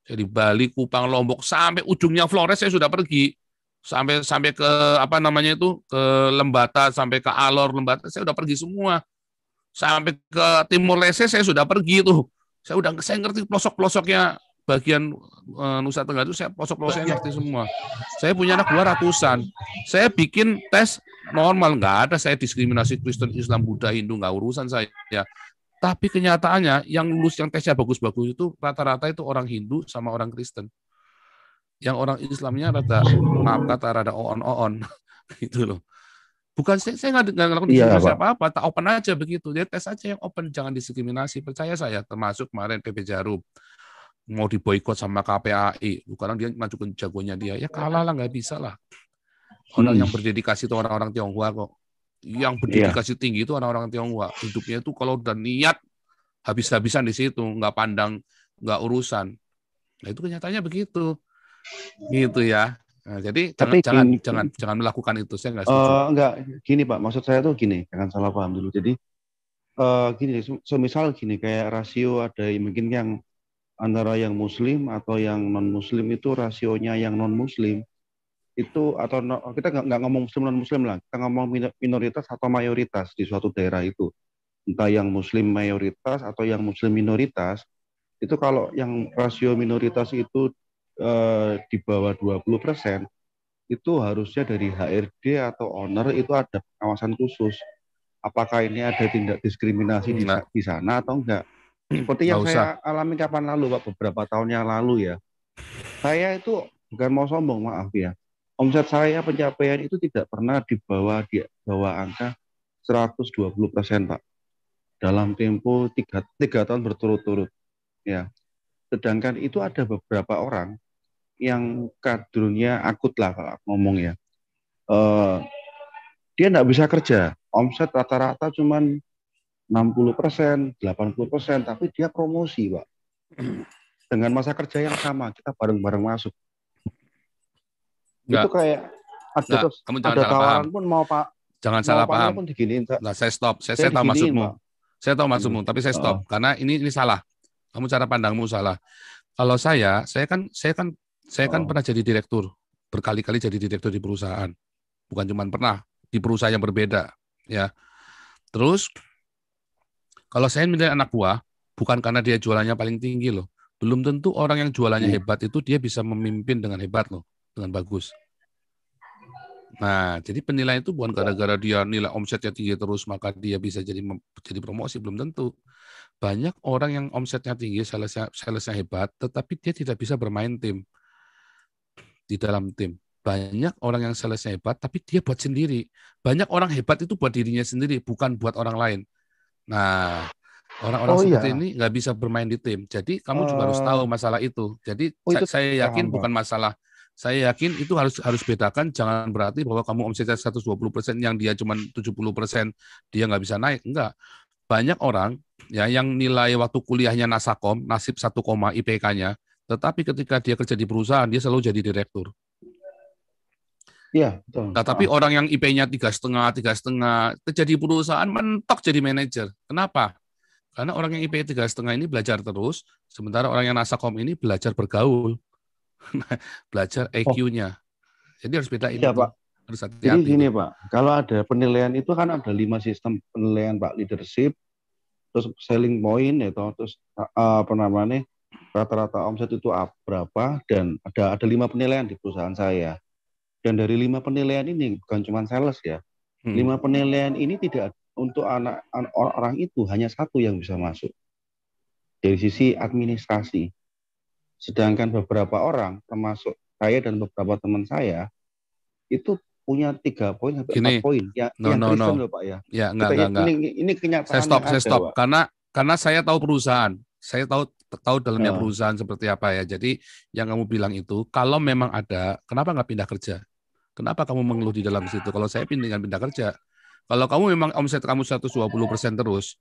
Jadi Bali, Kupang, Lombok, sampai ujungnya Flores saya sudah pergi. Sampai ke ke Lembata, sampai ke Alor Lembata saya udah pergi semua. Sampai ke Timor Leste saya sudah pergi tuh. Saya ngerti pelosok-pelosoknya bagian Nusa Tenggara itu, saya pelosok-pelosoknya ngerti semua. Saya punya anak 200-an. Saya bikin tes normal, nggak ada saya diskriminasi Kristen, Islam, Buddha, Hindu, nggak urusan saya. Tapi kenyataannya yang lulus yang tesnya bagus-bagus itu rata-rata itu orang Hindu sama orang Kristen. Yang orang Islamnya rada on gitu loh. Bukan saya nggak ngelakuin diskriminasi apa-apa, tak open aja begitu. Dia tes aja yang open, jangan diskriminasi. Percaya saya, termasuk kemarin PP Jarum mau diboikot sama KPAI, karena dia majukan jagonya dia, ya kalah lah, nggak bisa lah. Orang yang berdedikasi itu orang-orang Tionghoa kok. Yang berdedikasi tinggi itu orang-orang Tionghoa. Hidupnya itu kalau udah niat habis-habisan di situ, nggak pandang, nggak urusan. Nah itu kenyataannya begitu. Gitu ya. Nah, jadi jangan melakukan itu. Saya nggak setuju. Enggak, gini Pak. Maksud saya tuh gini, jangan salah paham dulu. Jadi gini, semisal gini kayak rasio ada mungkin yang antara yang Muslim atau yang non Muslim itu rasionya yang non Muslim itu atau kita nggak ngomong Muslim non Muslim lah, kita ngomong minoritas atau mayoritas di suatu daerah itu. Entah yang Muslim mayoritas atau yang Muslim minoritas, itu kalau yang rasio minoritas itu di bawah 20%, itu harusnya dari HRD atau owner itu ada pengawasan khusus. Apakah ini ada tindak diskriminasi di sana atau enggak? Seperti yang saya alami kapan lalu, Pak, beberapa tahun yang lalu ya. Saya itu bukan mau sombong, maaf ya. Omset saya pencapaian itu tidak pernah di bawah angka 120%, Pak. Dalam tempo 3 tahun berturut-turut. Ya. Sedangkan itu ada beberapa orang yang kadrunnya akut lah kalau ngomong ya. Dia nggak bisa kerja. Omset rata-rata cuman 60%, 80%, tapi dia promosi, Pak. Dengan masa kerja yang sama, kita bareng-bareng masuk. Itu kayak ada tawaran pun mau Pak. Jangan salah paham. Pun diginiin, nah, saya stop. Saya tahu maksudmu. Pak. Saya tahu maksudmu, tapi saya stop karena ini salah. Kamu cara pandangmu salah. Kalau saya kan pernah jadi direktur, berkali-kali jadi direktur di perusahaan. Bukan cuma pernah, di perusahaan yang berbeda, ya. Terus kalau saya milih anak buah, bukan karena dia jualannya paling tinggi loh. Belum tentu orang yang jualannya hebat itu dia bisa memimpin dengan hebat loh, dengan bagus. Nah, jadi penilaian itu bukan gara-gara dia nilai omsetnya tinggi terus maka dia bisa jadi promosi, belum tentu. Banyak orang yang omsetnya tinggi, salesnya hebat, tetapi dia tidak bisa bermain tim di dalam tim. Banyak orang yang salesnya hebat, tapi dia buat sendiri. Banyak orang hebat itu buat dirinya sendiri, bukan buat orang lain. Nah, orang-orang seperti ini nggak bisa bermain di tim. Jadi kamu juga harus tahu masalah itu. Jadi saya yakin bukan masalah. Saya yakin itu harus bedakan. Jangan berarti bahwa kamu omsetnya 120% yang dia cuma 70% dia nggak bisa naik. Enggak. Banyak orang ya yang nilai waktu kuliahnya Nasakom, nasib 1, IPK-nya, tetapi ketika dia kerja di perusahaan dia selalu jadi direktur. Iya, betul. Nah, tapi orang yang IP-nya 3,5, kerja di perusahaan mentok jadi manajer. Kenapa? Karena orang yang IP 3,5 ini belajar terus, sementara orang yang Nasakom ini belajar bergaul, belajar EQ-nya. Jadi harus bedain itu. Pak. Harus hati-hati. Jadi gini Pak, kalau ada penilaian itu kan ada 5 sistem penilaian Pak, leadership, terus selling point, terus rata-rata omset itu berapa, dan ada 5 penilaian di perusahaan saya. Dan dari 5 penilaian ini bukan cuma sales ya, 5 penilaian ini tidak untuk orang itu hanya 1 yang bisa masuk dari sisi administrasi. Sedangkan beberapa orang termasuk saya dan beberapa teman saya itu punya 3 poin sampai 4 poin. Kristen loh Pak ya. Ya enggak. Ini kenyataan. Saya stop. Karena saya tahu perusahaan. Saya tahu dalamnya perusahaan seperti apa ya. Jadi yang kamu bilang itu kalau memang ada, kenapa nggak pindah kerja? Kenapa kamu mengeluh di dalam situ? Kalau saya pindah kerja. Kalau kamu memang omset kamu 120% terus,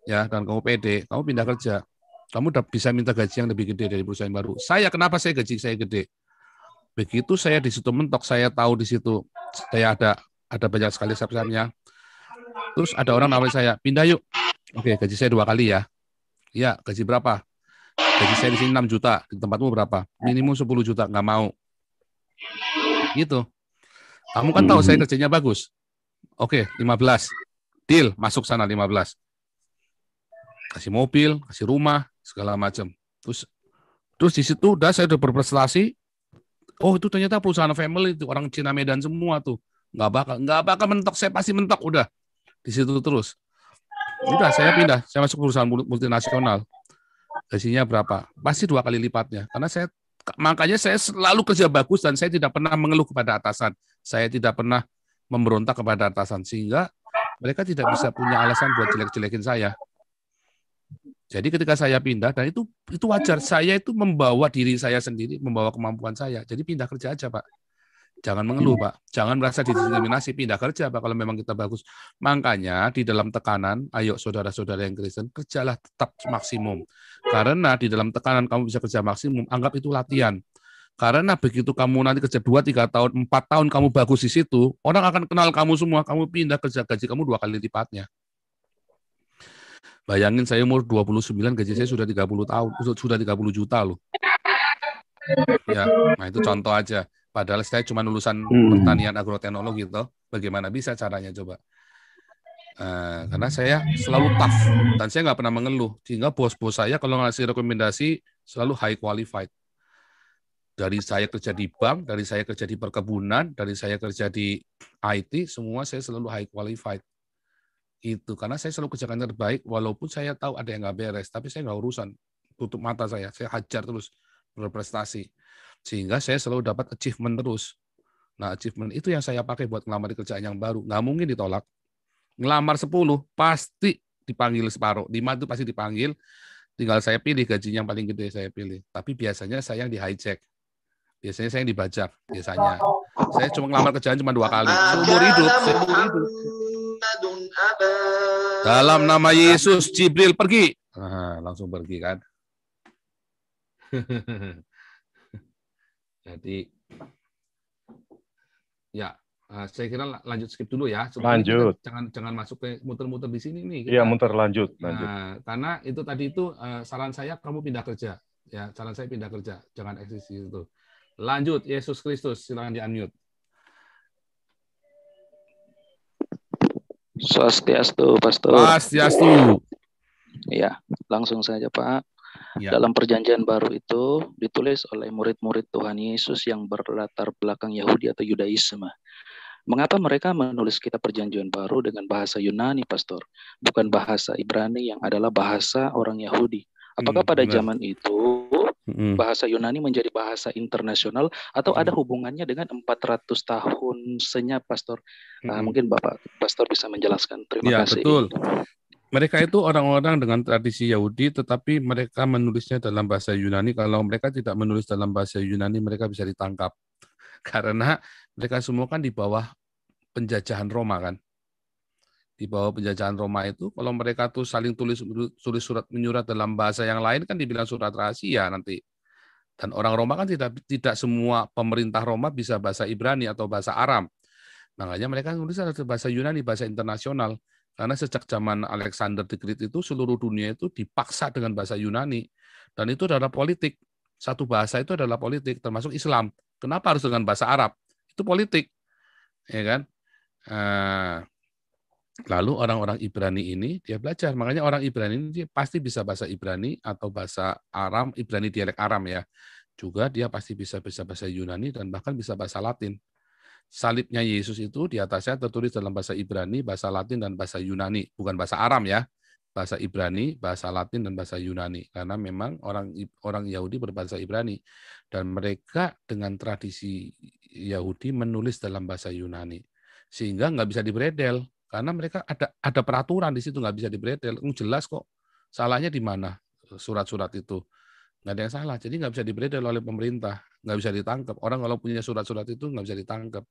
ya, dan kamu pede, kamu pindah kerja. Kamu udah bisa minta gaji yang lebih gede dari perusahaan baru. Kenapa saya gaji saya gede? Begitu saya di situ mentok, saya tahu di situ saya ada banyak sekali saham-sahamnya. Terus ada orang nawarin saya, pindah yuk. Oke, gaji saya 2 kali ya. Iya, gaji berapa? Gaji saya di sini 6 juta, di tempatmu berapa? Minimum 10 juta, nggak mau. Gitu. Kamu kan tahu saya kerjanya bagus. Oke, 15. Deal, masuk sana 15. Kasih mobil, kasih rumah, segala macam. Terus di situ saya udah berprestasi. Oh, itu ternyata perusahaan family itu orang Cina Medan semua tuh. Nggak bakal mentok, saya pasti mentok udah. Di situ terus. Udah saya pindah, saya masuk perusahaan multinasional. Gajinya berapa? Pasti 2 kali lipatnya. Makanya saya selalu kerja bagus dan saya tidak pernah mengeluh kepada atasan. Saya tidak pernah memberontak kepada atasan sehingga mereka tidak bisa punya alasan buat jelek-jelekin saya. Jadi ketika saya pindah, dan itu wajar, saya itu membawa diri saya sendiri, membawa kemampuan saya. Jadi pindah kerja aja, Pak. Jangan mengeluh, Pak. Jangan merasa didiskriminasi, pindah kerja, Pak, kalau memang kita bagus. Makanya di dalam tekanan, ayo saudara-saudara yang Kristen, kerjalah tetap maksimum. Karena di dalam tekanan kamu bisa kerja maksimum, anggap itu latihan. Karena begitu kamu nanti kerja 2-3 tahun, 4 tahun kamu bagus di situ, orang akan kenal kamu semua, kamu pindah kerja, gaji kamu 2 kali lipatnya. Bayangin saya umur 29, gaji saya sudah 30 tahun, sudah 30 juta loh. Ya, nah itu contoh aja. Padahal saya cuma lulusan pertanian agroteknologi gitu. Bagaimana bisa caranya coba? Karena saya selalu tough dan saya nggak pernah mengeluh. Sehingga bos-bos saya kalau ngasih rekomendasi selalu high qualified. Dari saya kerja di bank, dari saya kerja di perkebunan, dari saya kerja di IT, semua saya selalu high qualified. Itu karena saya selalu kerjakan yang terbaik, walaupun saya tahu ada yang nggak beres, tapi saya nggak urusan, tutup mata saya hajar terus berprestasi, sehingga saya selalu dapat achievement terus. Nah, achievement itu yang saya pakai buat ngelamar di kerjaan yang baru, nggak mungkin ditolak. Ngelamar 10, pasti dipanggil separuh, 5 itu pasti dipanggil, tinggal saya pilih gajinya yang paling gede saya pilih. Tapi biasanya saya yang di hijack, biasanya saya yang dibajak, biasanya. Saya cuma ngelamar kerjaan cuma 2 kali, seumur hidup. Dalam nama Yesus, Jibril pergi. Nah, langsung pergi kan. Jadi, ya, saya kira lanjut skip dulu ya. Lanjut. Jangan masuk ke muter-muter di sini nih. Iya, muter lanjut. Nah, karena itu tadi itu saran saya kamu pindah kerja. Ya, saran saya pindah kerja, jangan eksis itu. Lanjut, Yesus Kristus, silakan di-unmute. Swastiastu, Pastor. Swastiastu. Ya, langsung saja Pak. Ya. Dalam perjanjian baru itu ditulis oleh murid-murid Tuhan Yesus yang berlatar belakang Yahudi atau Yudaisme. Mengapa mereka menulis kitab perjanjian baru dengan bahasa Yunani, Pastor? Bukan bahasa Ibrani yang adalah bahasa orang Yahudi. Apakah pada zaman itu bahasa Yunani menjadi bahasa internasional atau ada hubungannya dengan 400 tahun senyap, Pastor? Mungkin Bapak Pastor bisa menjelaskan. Terima kasih. Betul. Mereka itu orang-orang dengan tradisi Yahudi, tetapi mereka menulisnya dalam bahasa Yunani. Kalau mereka tidak menulis dalam bahasa Yunani, mereka bisa ditangkap. Karena mereka semua kan di bawah penjajahan Roma kan. Di bawah penjajahan Roma itu, kalau mereka tuh saling tulis surat menyurat dalam bahasa yang lain kan dibilang surat rahasia nanti. Dan orang Roma kan tidak semua pemerintah Roma bisa bahasa Ibrani atau bahasa Aram. Makanya mereka nulis dalam bahasa Yunani, bahasa internasional. Karena sejak zaman Alexander the Great itu seluruh dunia itu dipaksa dengan bahasa Yunani. Dan itu adalah politik. Satu bahasa itu adalah politik, termasuk Islam. Kenapa harus dengan bahasa Arab? Itu politik. Ya kan? Lalu orang-orang Ibrani ini dia belajar, makanya orang Ibrani ini dia pasti bisa bahasa Ibrani atau bahasa Aram, Ibrani dialek Aram ya. Juga dia pasti bisa bahasa Yunani dan bahkan bisa bahasa Latin. Salibnya Yesus itu di atasnya tertulis dalam bahasa Ibrani, bahasa Latin dan bahasa Yunani, bukan bahasa Aram ya. Bahasa Ibrani, bahasa Latin dan bahasa Yunani. Karena memang orang Yahudi berbahasa Ibrani dan mereka dengan tradisi Yahudi menulis dalam bahasa Yunani. Sehingga nggak bisa dibredel. Karena mereka ada peraturan di situ, nggak bisa dibredel. Jelas kok salahnya di mana surat-surat itu. Nggak ada yang salah, jadi nggak bisa dibredel oleh pemerintah, nggak bisa ditangkap. Orang kalau punya surat-surat itu nggak bisa ditangkap.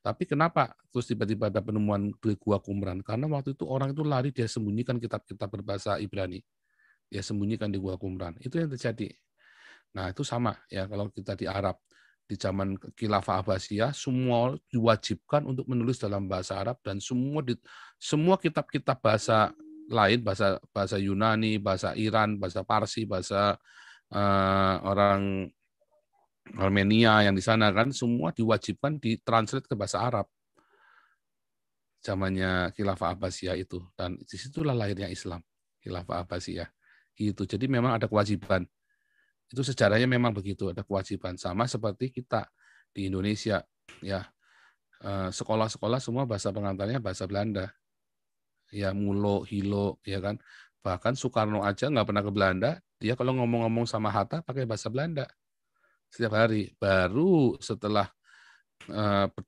Tapi kenapa terus tiba-tiba ada penemuan di Gua Qumran? Karena waktu itu orang itu lari, dia sembunyikan kitab-kitab berbahasa Ibrani. Dia sembunyikan di Gua Qumran. Itu yang terjadi. Nah itu sama ya kalau kita di Arab. Di zaman Khilafah Abbasiyah, semua diwajibkan untuk menulis dalam bahasa Arab dan semua kitab-kitab bahasa lain, bahasa Yunani, bahasa Iran, bahasa Parsi, bahasa orang Armenia yang di sana kan semua diwajibkan ditranslate ke bahasa Arab. Zamannya Khilafah Abbasiyah itu dan disitulah lahirnya Islam, Khilafah Abbasiyah. Itu jadi memang ada kewajiban. Itu sejarahnya memang begitu, ada kewajiban. Sama seperti kita di Indonesia, ya sekolah-sekolah semua bahasa pengantarnya bahasa Belanda. Ya Mulo, Hilo, ya kan. Bahkan Soekarno aja nggak pernah ke Belanda, dia kalau ngomong-ngomong sama Hatta pakai bahasa Belanda setiap hari. Baru setelah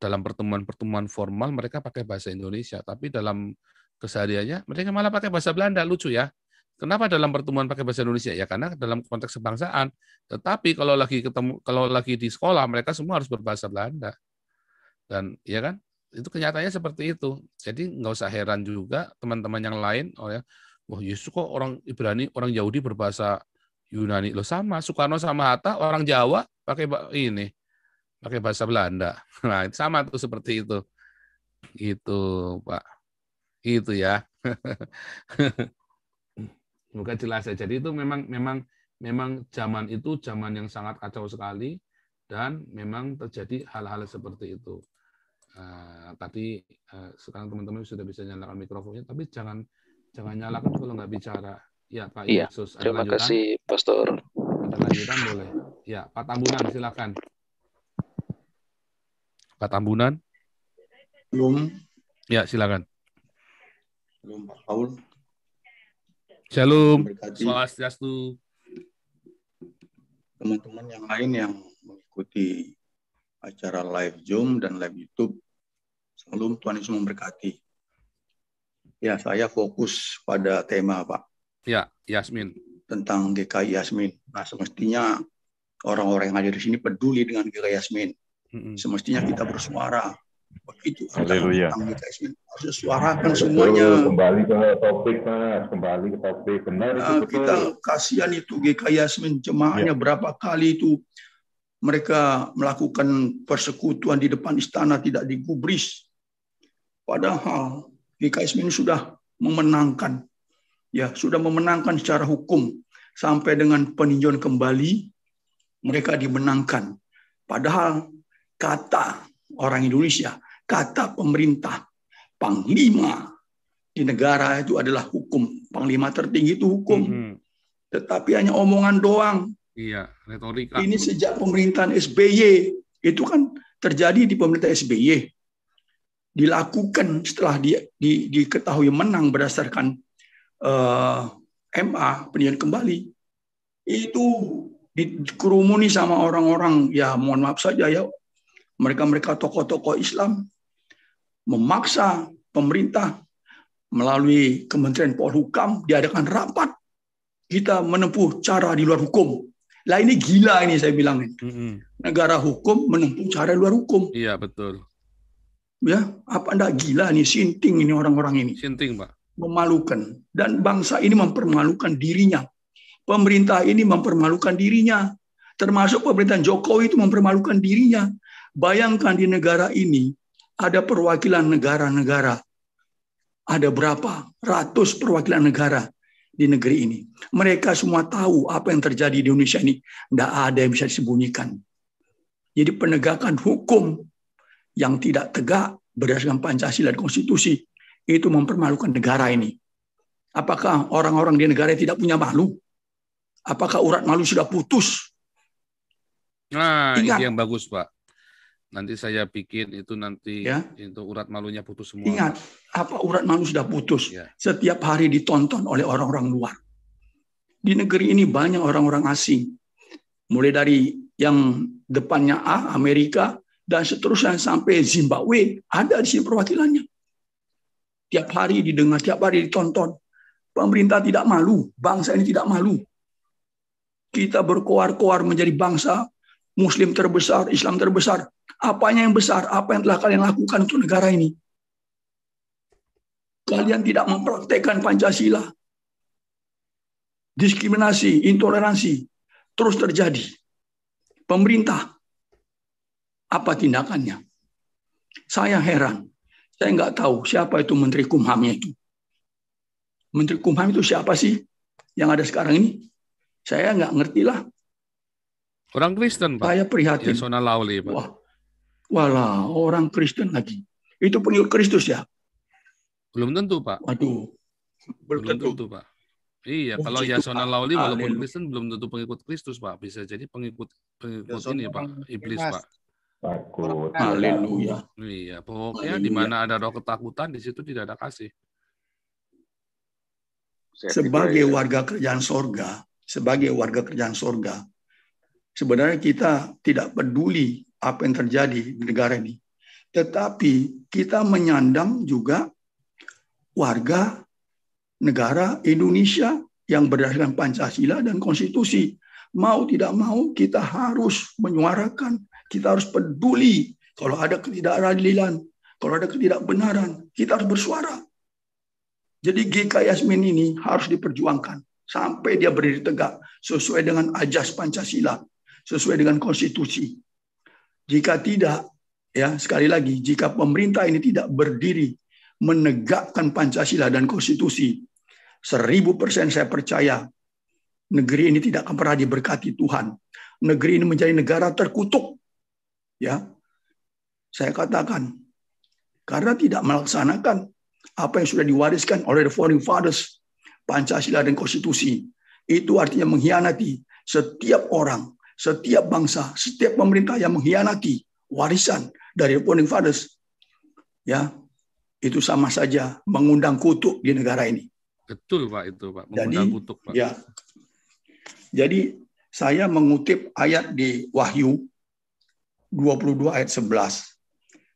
dalam pertemuan-pertemuan formal mereka pakai bahasa Indonesia, tapi dalam kesehariannya mereka malah pakai bahasa Belanda. Lucu ya. Kenapa dalam pertemuan pakai bahasa Indonesia? Ya karena dalam konteks kebangsaan. Tetapi kalau lagi di sekolah mereka semua harus berbahasa Belanda. Dan ya kan, itu kenyataannya seperti itu. Jadi nggak usah heran juga teman-teman yang lain, wah Yesus kok orang Ibrani, orang Yahudi berbahasa Yunani. Loh sama, Soekarno sama Hatta orang Jawa pakai bahasa Belanda. Nah, itu sama tuh seperti itu. Itu, Pak. Itu ya. Semoga jelas ya. Jadi itu memang zaman itu zaman yang sangat kacau sekali dan memang terjadi hal-hal seperti itu. Tadi sekarang teman-teman sudah bisa nyalakan mikrofonnya, tapi jangan nyalakan kalau nggak bicara. Ya Pak Yesus. Terima kasih Pastor. Ada lanjutan boleh. Ya, Pak Tambunan silakan. Pak Tambunan. Belum. Ya, silakan. Belum Pak Paul. Shalom. Swastiastu. Teman-teman yang lain yang mengikuti acara live Zoom dan live YouTube, shalom, Tuhan Yesus memberkati. Ya, saya fokus pada tema Pak. Ya, Yasmin. Tentang GKI Yasmin. Nah, semestinya orang-orang yang ada di sini peduli dengan GKI Yasmin. Semestinya kita bersuara. Begitu. Haleluya. Harus suarakan semuanya. Kembali ke topik, Mas. Kembali ke topik. Benar itu betul. Kita kasihan itu GKI Yasmin, jemaahnya berapa kali itu mereka melakukan persekutuan di depan istana tidak digubris. Padahal GKI Yasmin sudah memenangkan. Ya, sudah memenangkan secara hukum sampai dengan peninjauan kembali mereka dimenangkan. Padahal kata orang Indonesia, kata pemerintah, panglima di negara itu adalah hukum. Panglima tertinggi itu hukum. Tetapi hanya omongan doang. Iya, retorika. Ini sejak pemerintahan SBY. Itu kan terjadi di pemerintah SBY. Dilakukan setelah diketahui menang berdasarkan MA, peninjauan kembali. Itu dikerumuni sama orang-orang, ya mohon maaf saja ya, mereka tokoh-tokoh Islam memaksa pemerintah melalui Kementerian Polhukam diadakan rapat. Kita menempuh cara di luar hukum. Lah ini gila ini saya bilang. Negara hukum menempuh cara di luar hukum. Iya, betul. Ya, apa enggak gila nih, sinting ini orang-orang ini. Sinting, Pak. Memalukan. Dan bangsa ini mempermalukan dirinya. Pemerintah ini mempermalukan dirinya. Termasuk pemerintahan Jokowi itu mempermalukan dirinya. Bayangkan di negara ini ada perwakilan negara-negara. Ada berapa ratus perwakilan negara di negeri ini. Mereka semua tahu apa yang terjadi di Indonesia ini. Tidak ada yang bisa disembunyikan. Jadi penegakan hukum yang tidak tegak berdasarkan Pancasila dan konstitusi itu mempermalukan negara ini. Apakah orang-orang di negara tidak punya malu? Apakah urat malu sudah putus? Nah, Ingat. itu yang bagus, Pak. Nanti saya bikin itu nanti Ya. itu urat malunya putus semua. Ingat, apa urat malu sudah putus? Ya. Setiap hari ditonton oleh orang-orang luar. Di negeri ini banyak orang-orang asing. Mulai dari yang depannya A, Amerika, dan seterusnya sampai Zimbabwe, ada di sini perwakilannya. Tiap hari didengar, tiap hari ditonton. Pemerintah tidak malu, bangsa ini tidak malu. Kita berkoar-koar menjadi bangsa Muslim terbesar, Islam terbesar. Apanya yang besar? Apa yang telah kalian lakukan untuk negara ini? Kalian tidak mempraktekkan Pancasila. Diskriminasi, intoleransi terus terjadi. Pemerintah, apa tindakannya? Saya heran. Saya nggak tahu siapa itu Menteri Kumhamnya itu. Menteri Kumham itu siapa sih yang ada sekarang ini? Saya nggak ngerti lah. Orang Kristen, Pak. Saya prihatin. Yasona Lawli, Pak. Wah, walah, orang Kristen lagi. Itu pengikut Kristus ya? Belum tentu, Pak. Waduh, belum tentu. Pak. Iya, Oh, kalau gitu, Yasona Pak. Lawli walaupun Haleluya. Kristen belum tentu pengikut Kristus, Pak. Bisa jadi pengikut Yasona ini, Pak. orang Iblis, bebas. Pak. Takut. Haleluya. Iya, pokoknya Haleluya. di mana ada roh ketakutan, di situ tidak ada kasih. Sebagai warga kerajaan sorga, sebenarnya kita tidak peduli apa yang terjadi di negara ini. Tetapi kita menyandang juga warga negara Indonesia yang berdasarkan Pancasila dan konstitusi. Mau tidak mau kita harus menyuarakan, kita harus peduli. Kalau ada ketidakadilan, kalau ada ketidakbenaran, kita harus bersuara. Jadi GKI Yasmin ini harus diperjuangkan sampai dia berdiri tegak sesuai dengan ajas Pancasila, sesuai dengan konstitusi. Jika tidak, ya sekali lagi, jika pemerintah ini tidak berdiri menegakkan Pancasila dan konstitusi, 1000% saya percaya negeri ini tidak akan pernah diberkati Tuhan. Negeri ini menjadi negara terkutuk. Ya, saya katakan karena tidak melaksanakan apa yang sudah diwariskan oleh the founding fathers, Pancasila dan konstitusi. Itu artinya mengkhianati setiap orang, setiap bangsa, setiap pemerintah yang mengkhianati warisan dari founding fathers, ya, itu sama saja mengundang kutuk di negara ini. Betul Pak itu Pak, mengundang kutuk Pak. Ya, jadi saya mengutip ayat di Wahyu 22 ayat 11.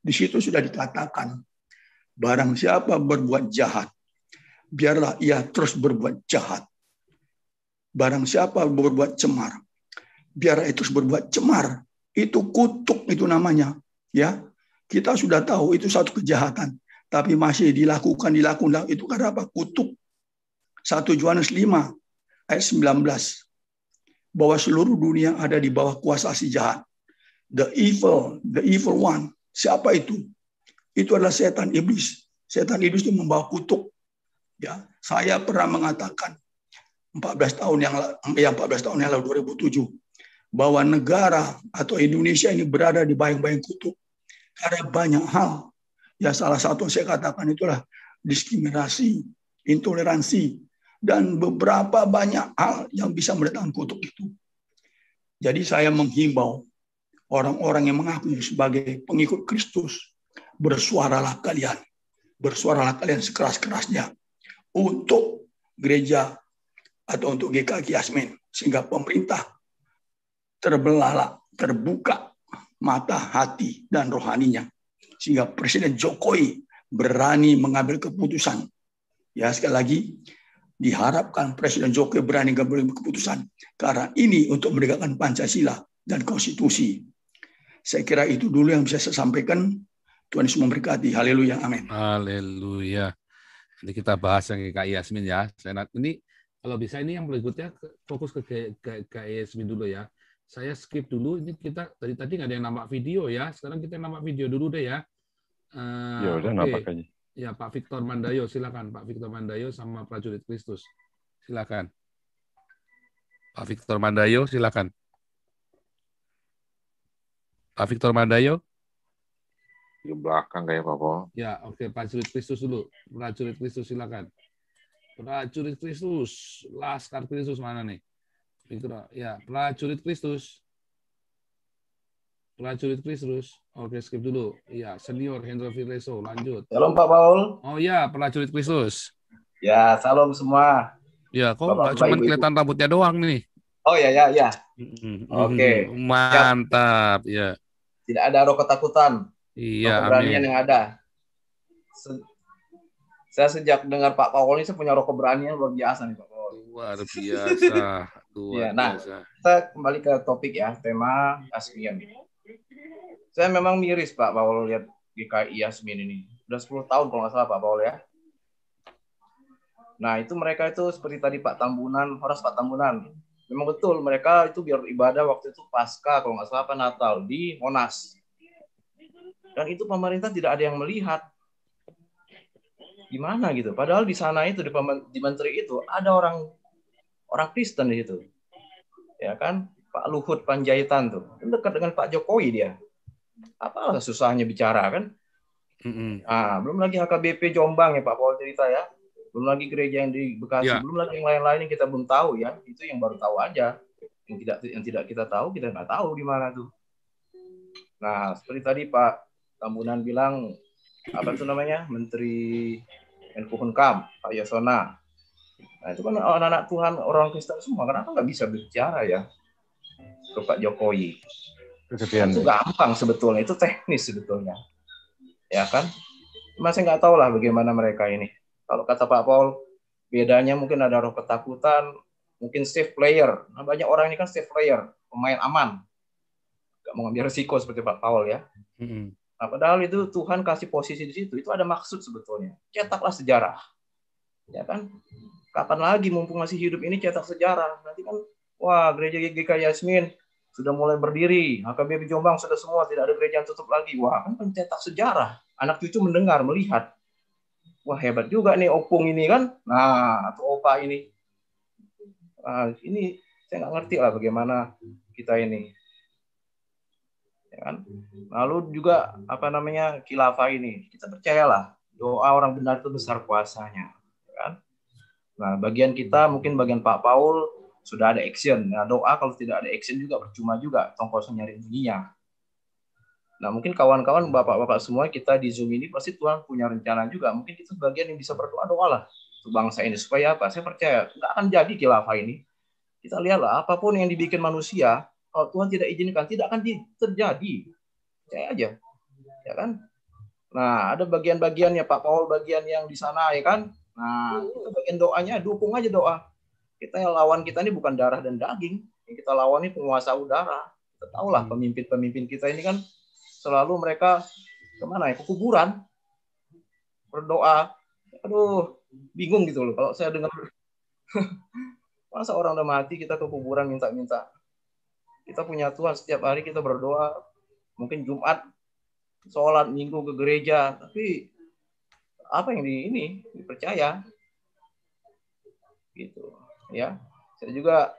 Di situ sudah dikatakan, barang siapa berbuat jahat, biarlah ia terus berbuat jahat. Barang siapa berbuat cemar, biarlah ia terus berbuat cemar. Itu kutuk itu namanya. Ya, kita sudah tahu itu satu kejahatan, tapi masih dilakukan itu karena apa? Kutuk. 1 Yohanes 5 ayat 19. Bahwa seluruh dunia ada di bawah kuasa si jahat. The evil one. Siapa itu? Itu adalah setan iblis. Setan iblis itu membawa kutuk. Ya, saya pernah mengatakan 14 tahun yang lalu 2007 bahwa negara atau Indonesia ini berada di bayang-bayang kutuk karena banyak hal. Ya, salah satu yang saya katakan itulah diskriminasi, intoleransi, dan beberapa banyak hal yang bisa mendatangkan kutuk itu. Jadi saya menghimbau orang-orang yang mengaku sebagai pengikut Kristus, bersuaralah kalian sekeras-kerasnya untuk gereja atau untuk GKI Yasmin, sehingga pemerintah terbuka mata, hati, dan rohaninya, sehingga Presiden Jokowi berani mengambil keputusan. Ya, sekali lagi, diharapkan Presiden Jokowi berani mengambil keputusan, karena ini untuk menegakkan Pancasila dan konstitusi. Saya kira itu dulu yang bisa saya sampaikan. Tuhan Yesus memberkati. Haleluya. Amin. Haleluya. Nanti kita bahas yang GKI Yasmin ya. Ini kalau bisa ini yang berikutnya fokus ke GKI Yasmin dulu ya. Saya skip dulu. Ini kita tadi nggak ada yang nampak video ya. Sekarang kita nampak video dulu deh ya. Ya udah nampak aja. Ya Pak Victor Mandayo, silakan Pak Victor Mandayo sama prajurit Kristus. Silakan. Pak Victor Mandayo, silakan. Pak Victor Mandayo. Di belakang kayak Pak Paul. Ya, oke, prajurit Kristus dulu. Prajurit Kristus silakan. Prajurit Kristus, Laskar Kristus mana nih? Victor, ya, prajurit Kristus. Prajurit Kristus. Oke, skip dulu. Ya, senior Hendro Vireso, lanjut. Shalom Pak Paul. Oh ya, prajurit Kristus. Ya, salam semua. Ya, kok nggak cuma kelihatan rambutnya doang nih? Oh ya. Oke. Mantap, ya. Tidak ada roh ketakutan. Iya, roh keberanian yang ada. Saya sejak dengar Pak Paul ini saya punya roh keberanian luar biasa nih Pak Paul. Luar biasa. Nah, kita kembali ke topik ya, tema Yasmin. Saya memang miris Pak Paul lihat GKI Yasmin ini. Udah 10 tahun kalau nggak salah Pak Paul ya. Nah, itu mereka itu seperti tadi Pak Tambunan, Horas Pak Tambunan. Memang betul mereka itu biar ibadah waktu itu Pasca kalau nggak salah Natal di Monas. Dan itu pemerintah tidak ada yang melihat. Gimana gitu? Padahal di sana itu di menteri itu ada orang Kristen di situ. Ya kan? Pak Luhut Panjaitan tuh. Dekat dengan Pak Jokowi dia. Apalah susahnya bicara kan? Nah, belum lagi HKBP Jombang ya Pak Paul cerita ya. Belum lagi gereja yang di Bekasi, ya. Belum lagi yang lain-lain yang kita belum tahu ya. Itu yang baru tahu aja. Yang tidak kita tahu, kita nggak tahu di mana tuh. Nah, seperti tadi Pak Tambunan bilang, apa itu namanya? Menteri Menkumham, Pak Yasona. Nah, itu kan anak-anak Tuhan, orang Kristen semua. Kenapa nggak bisa bicara ya ke Pak Jokowi? Itu gampang sebetulnya, itu teknis sebetulnya. Ya kan? Cuma saya nggak tahu lah bagaimana mereka ini. Kalau kata Pak Paul, bedanya mungkin ada roh ketakutan, mungkin safe player. Nah, banyak orang ini kan safe player, pemain aman. Gak mau ngambil resiko seperti Pak Paul ya. Nah, padahal itu Tuhan kasih posisi di situ, itu ada maksud sebetulnya. Cetaklah sejarah. Ya kan? Kapan lagi mumpung masih hidup ini cetak sejarah. Nanti kan, wah gereja GKI Yasmin sudah mulai berdiri. HKBP Jombang sudah semua, tidak ada gereja yang tutup lagi. Wah, kan pencetak sejarah. Anak cucu mendengar, melihat. Wah hebat juga nih opung ini kan, nah atau opa ini, ini saya nggak ngerti lah bagaimana kita ini, ya kan? Lalu juga apa namanya khilafah ini, kita percayalah doa orang benar itu besar kuasanya, ya kan? Nah bagian kita mungkin bagian Pak Paul sudah ada action. Nah, doa kalau tidak ada action juga percuma juga, tong kosong nyari bunyinya. Nah, mungkin kawan-kawan, bapak-bapak semua kita di Zoom ini pasti Tuhan punya rencana juga. Mungkin kita sebagian yang bisa berdoa lah untuk bangsa ini. Supaya apa? Saya percaya nggak akan jadi khilafah ini. Kita lihatlah, apapun yang dibikin manusia, kalau Tuhan tidak izinkan, tidak akan terjadi. Percaya aja. Ya kan? Nah, ada bagian-bagiannya Pak Paul, bagian yang di sana, ya kan? Nah, itu bagian doanya, dukung aja doa. Kita yang lawan kita ini bukan darah dan daging. Yang kita lawan ini penguasa udara. Kita tahulah pemimpin-pemimpin kita ini kan selalu mereka kemana ya? Ke kuburan. Berdoa. Aduh, bingung gitu loh. Kalau saya dengar, masa orang udah mati kita ke kuburan minta-minta. Kita punya Tuhan, setiap hari kita berdoa. Mungkin Jumat sholat, Minggu ke gereja, tapi apa yang dipercaya gitu ya. Saya juga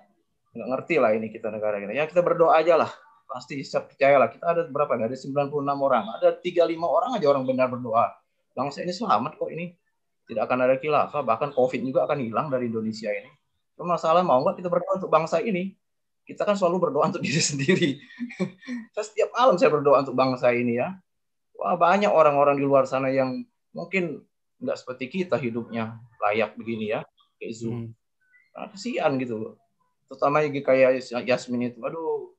nggak ngerti lah ini kita negara kita. Ya kita berdoa aja lah, pasti saya percayalah. Kita ada berapa? Ada 96 orang, ada 35 orang aja orang benar berdoa. Bangsa ini selamat kok ini, tidak akan ada khilafah, bahkan COVID juga akan hilang dari Indonesia ini. Cuma masalah mau nggak kita berdoa untuk bangsa ini? Kita kan selalu berdoa untuk diri sendiri. Setiap malam saya berdoa untuk bangsa ini ya. Wah, banyak orang-orang di luar sana yang mungkin nggak seperti kita hidupnya layak begini ya, kayak Zoom. Nah, kasihan gitu loh. Terutama kayak Yasmin itu. Aduh,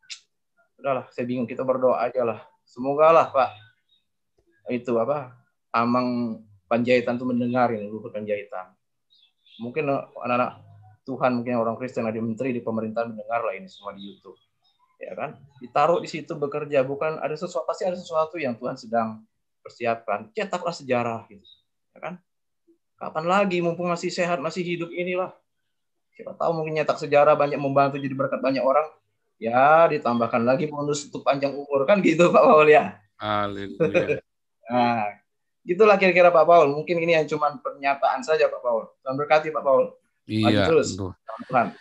udahlah, saya bingung. Kita berdoa aja lah. Semoga lah Pak itu Amang Panjaitan itu mendengar ini, Luhut Panjaitan. Mungkin anak-anak Tuhan, mungkin orang Kristen, ada menteri di pemerintahan mendengar lah ini semua di YouTube. Ya kan, ditaruh di situ bekerja, bukan ada sesuatu, pasti ada sesuatu yang Tuhan sedang persiapkan. Cetaklah sejarah gitu, ya kan? Kapan lagi, mumpung masih sehat, masih hidup inilah. Siapa tahu mungkin nyetak sejarah, banyak membantu jadi berkat banyak orang. Ya, ditambahkan lagi bonus untuk panjang umur kan gitu Pak Paul ya. Haleluya. Nah, gitulah kira-kira Pak Paul. Mungkin ini yang cuma pernyataan saja Pak Paul. Tuhan berkati Pak Paul. Maju Iya, terus. Tuhan.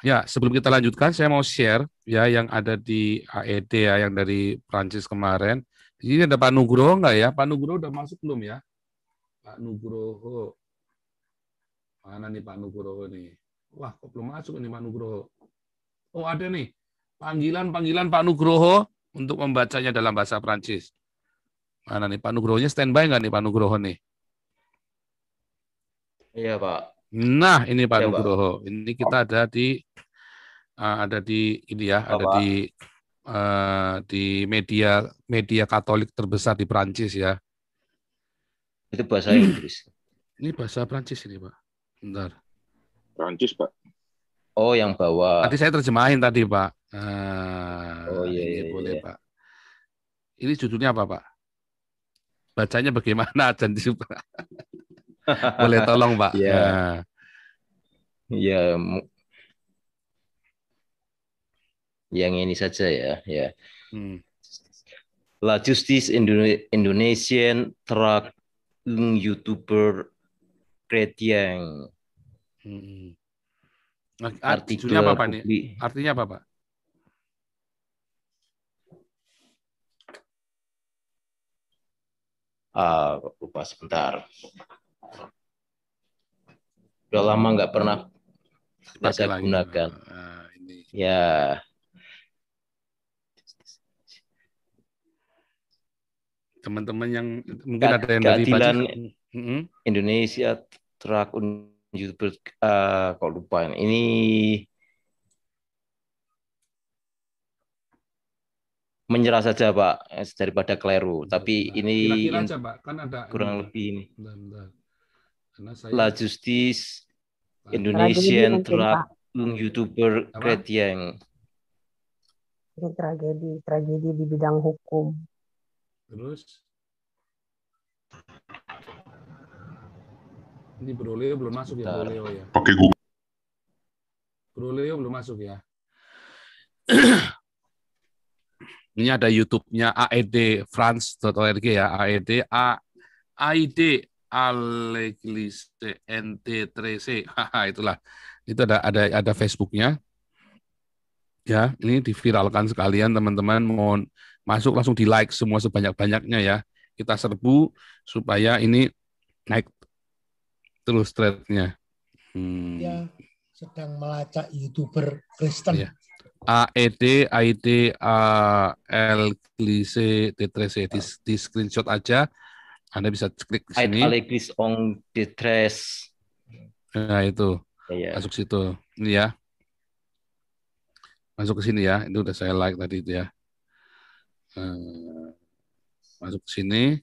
Ya, sebelum kita lanjutkan, saya mau share ya yang ada di AED ya, yang dari Prancis kemarin. Di sini ada Pak Nugroho nggak ya? Pak Nugroho udah masuk belum ya? Pak Nugroho. Mana nih Pak Nugroho nih? Wah, kok belum masuk nih Pak Nugroho? Oh, ada nih. Panggilan Pak Nugroho untuk membacanya dalam bahasa Prancis. Mana nih Pak Nugrohonya, standby nggak nih Pak Nugroho nih? Iya, Pak. Nah, ini Pak Ya, Nugroho. Pak. Ini kita ada di ini ya, ada di media Katolik terbesar di Prancis ya. Itu bahasa Inggris. Ini bahasa Prancis ini, Pak. Bentar. Prancis, Pak. Oh, yang bawah. Tadi saya terjemahin tadi, Pak. Oh iya, ini iya, boleh, iya. Pak. Ini judulnya apa, Pak? Bacanya bagaimana? Boleh tolong, Pak. Iya. Iya. Yang ini saja ya. La Justice Indonesian Track YouTuber Kretiang. Artinya apa, Pak? Nih? Artinya apa, Pak? Lupa sebentar. Udah lama nggak pernah saya gunakan. Ini. Ya. Teman-teman yang mungkin ada yang dari keadilan Indonesia Track YouTuber, kok lupa ini. Menyerah saja Pak daripada keliru, tapi ini kira-kira aja Pak, kan ada kurang lebih ini. Bentar. La Justice Indonesian Track YouTuber Kretiang. Ini tragedi di bidang hukum. Terus ini Bro Leo belum masuk ya, Bro Leo ya. Pakai Google. Bro Leo belum masuk ya. Ini ada YouTube-nya AED France.org ya, AED AID Aleglise NT3C. Itulah. Itu ada Facebook-nya. Ya, ini diviralkan sekalian teman-teman, mohon masuk langsung di like semua sebanyak-banyaknya ya. Kita serbu supaya ini naik terus thread-nya. Ya, sedang melacak YouTuber Kristen. Ya. AED AID Elglise T3 di screenshot aja. Anda bisa klik di sini. Allegris on the dress. Nah, itu. Ya. Masuk situ. Ini ya. Masuk ke sini ya. Itu udah saya like tadi itu ya. Masuk ke sini.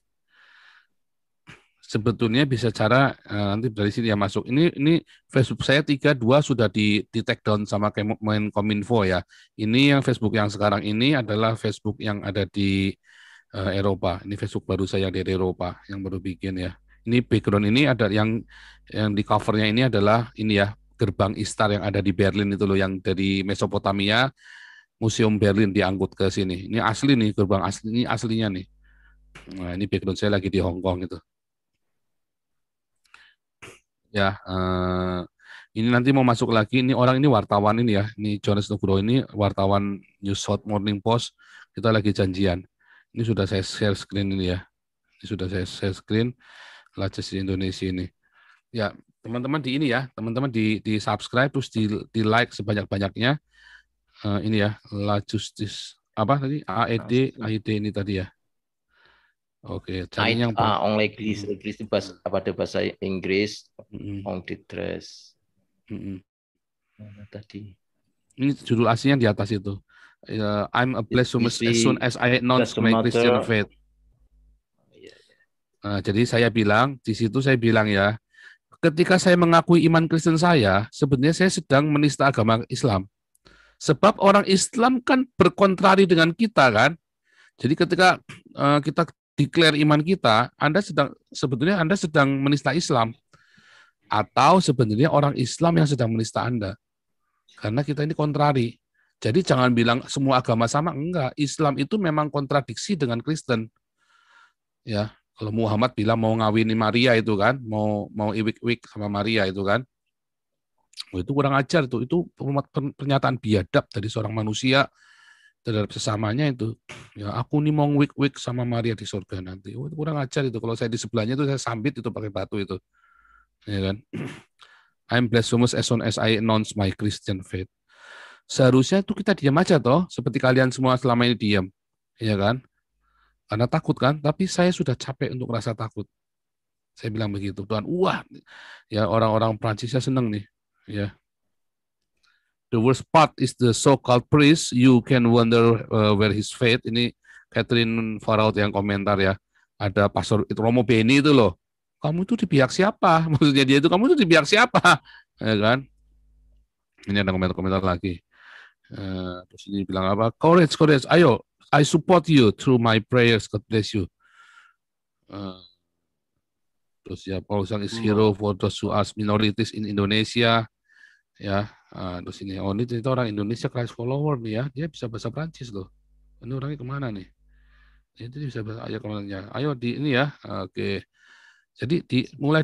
Sebetulnya bisa cara nanti dari sini ya masuk. Ini Facebook saya 32 sudah di take down sama Kemenkominfo ya. Ini yang Facebook yang sekarang ini adalah Facebook yang ada di Eropa. Ini Facebook baru saya dari Eropa yang baru bikin ya. Ini background ini ada yang di covernya ini adalah ini ya, gerbang Istar yang ada di Berlin itu loh, yang dari Mesopotamia, Museum Berlin diangkut ke sini. Ini asli nih, gerbang asli, ini aslinya nih. Nah, ini background saya lagi di Hong Kong gitu. Ya, ini nanti mau masuk lagi. Ini orang ini wartawan ini ya. Ini Jonas Nugroho ini wartawan News South Morning Post. Kita lagi janjian. Ini sudah saya share screen ini ya. Ini sudah saya share screen. La Justice Indonesia ini. Ya, teman-teman di ini ya. Teman-teman di subscribe terus di like sebanyak-banyaknya. Ini ya, La Justice apa tadi? AED ini tadi ya. Oke, cari yang on Inggris itu pada bahasa Inggris, on the dress. Tadi. Ini judul aslinya di atas itu. I'm a blasphemous as soon as I announce my Christian faith. Jadi saya bilang, di situ saya bilang ya, ketika saya mengakui iman Kristen saya, sebenarnya saya sedang menista agama Islam. Sebab orang Islam kan berkontrari dengan kita kan. Jadi ketika kita declare iman kita, sebetulnya Anda sedang menista Islam. Atau sebenarnya orang Islam yang sedang menista Anda. Karena kita ini kontrari. Jadi jangan bilang semua agama sama, enggak. Islam itu memang kontradiksi dengan Kristen. Ya, kalau Muhammad bilang mau ngawini Maria itu kan, mau iwik-iwik sama Maria itu kan. Itu kurang ajar itu. Itu pernyataan biadab dari seorang manusia terhadap sesamanya itu. Ya, aku nih mau wik-wik sama Maria di surga nanti. Itu kurang ajar itu. Kalau saya di sebelahnya itu saya sambit itu pakai batu itu. Ya kan? I'm blasphemous as soon as I announce my Christian faith. Seharusnya itu kita diam aja toh, seperti kalian semua selama ini diam. Ya kan? Karena takut kan? Tapi saya sudah capek untuk rasa takut. Saya bilang begitu. Tuhan, wah. Ya orang-orang Prancisnya seneng nih. Ya. The worst part is the so-called priest. You can wonder where his faith. Ini Catherine Faraut yang komentar ya. Ada Pastor Romo Beni itu loh. Kamu itu di pihak siapa? Maksudnya dia itu, kamu itu di pihak siapa? Ya kan? Ini ada komentar-komentar lagi. Terus ini bilang apa? Courage. Ayo, I support you through my prayers. God bless you. Terus ya, Paul Sang is hero for those who are minorities in Indonesia. Ya. Terus ini, ini cerita orang Indonesia Christ follower nih ya, dia bisa bahasa Prancis loh. Ini orangnya kemana nih? Itu bisa bahasa ayo di ini ya. Oke. Jadi mulai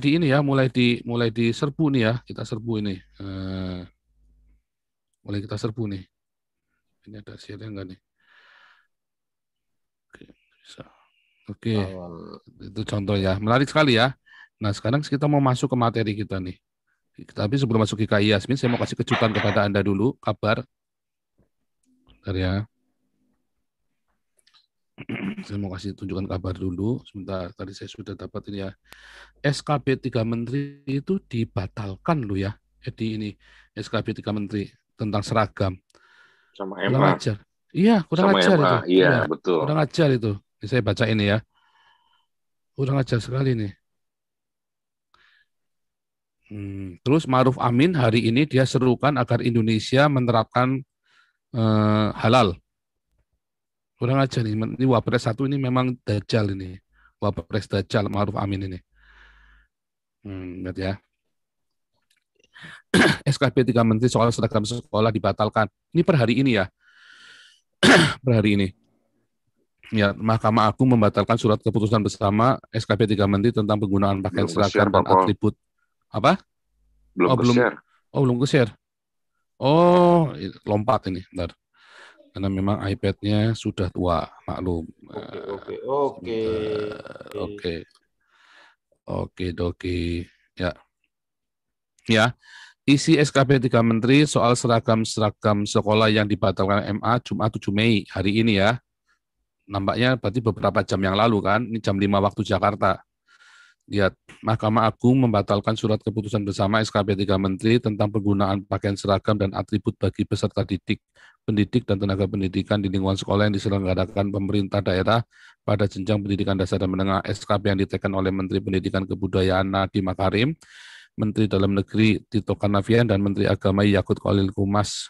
di serbu nih ya, kita serbu ini. Mulai kita serbu nih. Ini ada share enggak nih? Oke, bisa. Oke. Itu contoh ya. Menarik sekali ya. Nah, sekarang kita mau masuk ke materi kita nih. Tapi sebelum masuk GKI Yasmin, saya mau kasih kejutan kepada Anda dulu, kabar. Bentar ya. Saya mau kasih tunjukkan kabar dulu. Sebentar, tadi saya sudah dapat ini ya. SKB 3 Menteri itu dibatalkan loh ya. Jadi ini SKB 3 Menteri tentang seragam. Sama kurang MA. ajar. Iya, kurang sama ajar MA. itu. Iya, betul. Kurang ajar itu. Ini saya baca ini ya. Kurang ajar sekali nih. Terus Ma'ruf Amin hari ini dia serukan agar Indonesia menerapkan halal. Kurang aja nih, ini Wapres 1 ini memang dajjal ini. Wapres dajjal Ma'ruf Amin ini. Lihat ya. SKB 3 Menteri soal seragam sekolah dibatalkan. Ini per hari ini ya. Per hari ini. Ya, Mahkamah Agung membatalkan surat keputusan bersama SKB 3 Menteri tentang penggunaan pakaian seragam dan atribut. Apa? Belum ke-share. Oh, lompat ini, bentar. Karena memang iPad-nya sudah tua, maklum. Oke. Ya. Ya. isi SKP 3 Menteri soal seragam sekolah yang dibatalkan MA Jumat 7 Mei, hari ini ya. Nampaknya berarti beberapa jam yang lalu kan, ini jam 5 waktu Jakarta. Lihat, Mahkamah Agung membatalkan surat keputusan bersama SKP 3 Menteri tentang penggunaan pakaian seragam dan atribut bagi peserta didik, pendidik, dan tenaga pendidikan di lingkungan sekolah yang diselenggarakan pemerintah daerah pada jenjang pendidikan dasar dan menengah. SKP yang ditekan oleh Menteri Pendidikan Kebudayaan Nadiem Makarim, Menteri Dalam Negeri Tito Karnavian, dan Menteri Agama Yakut Khalil Qumas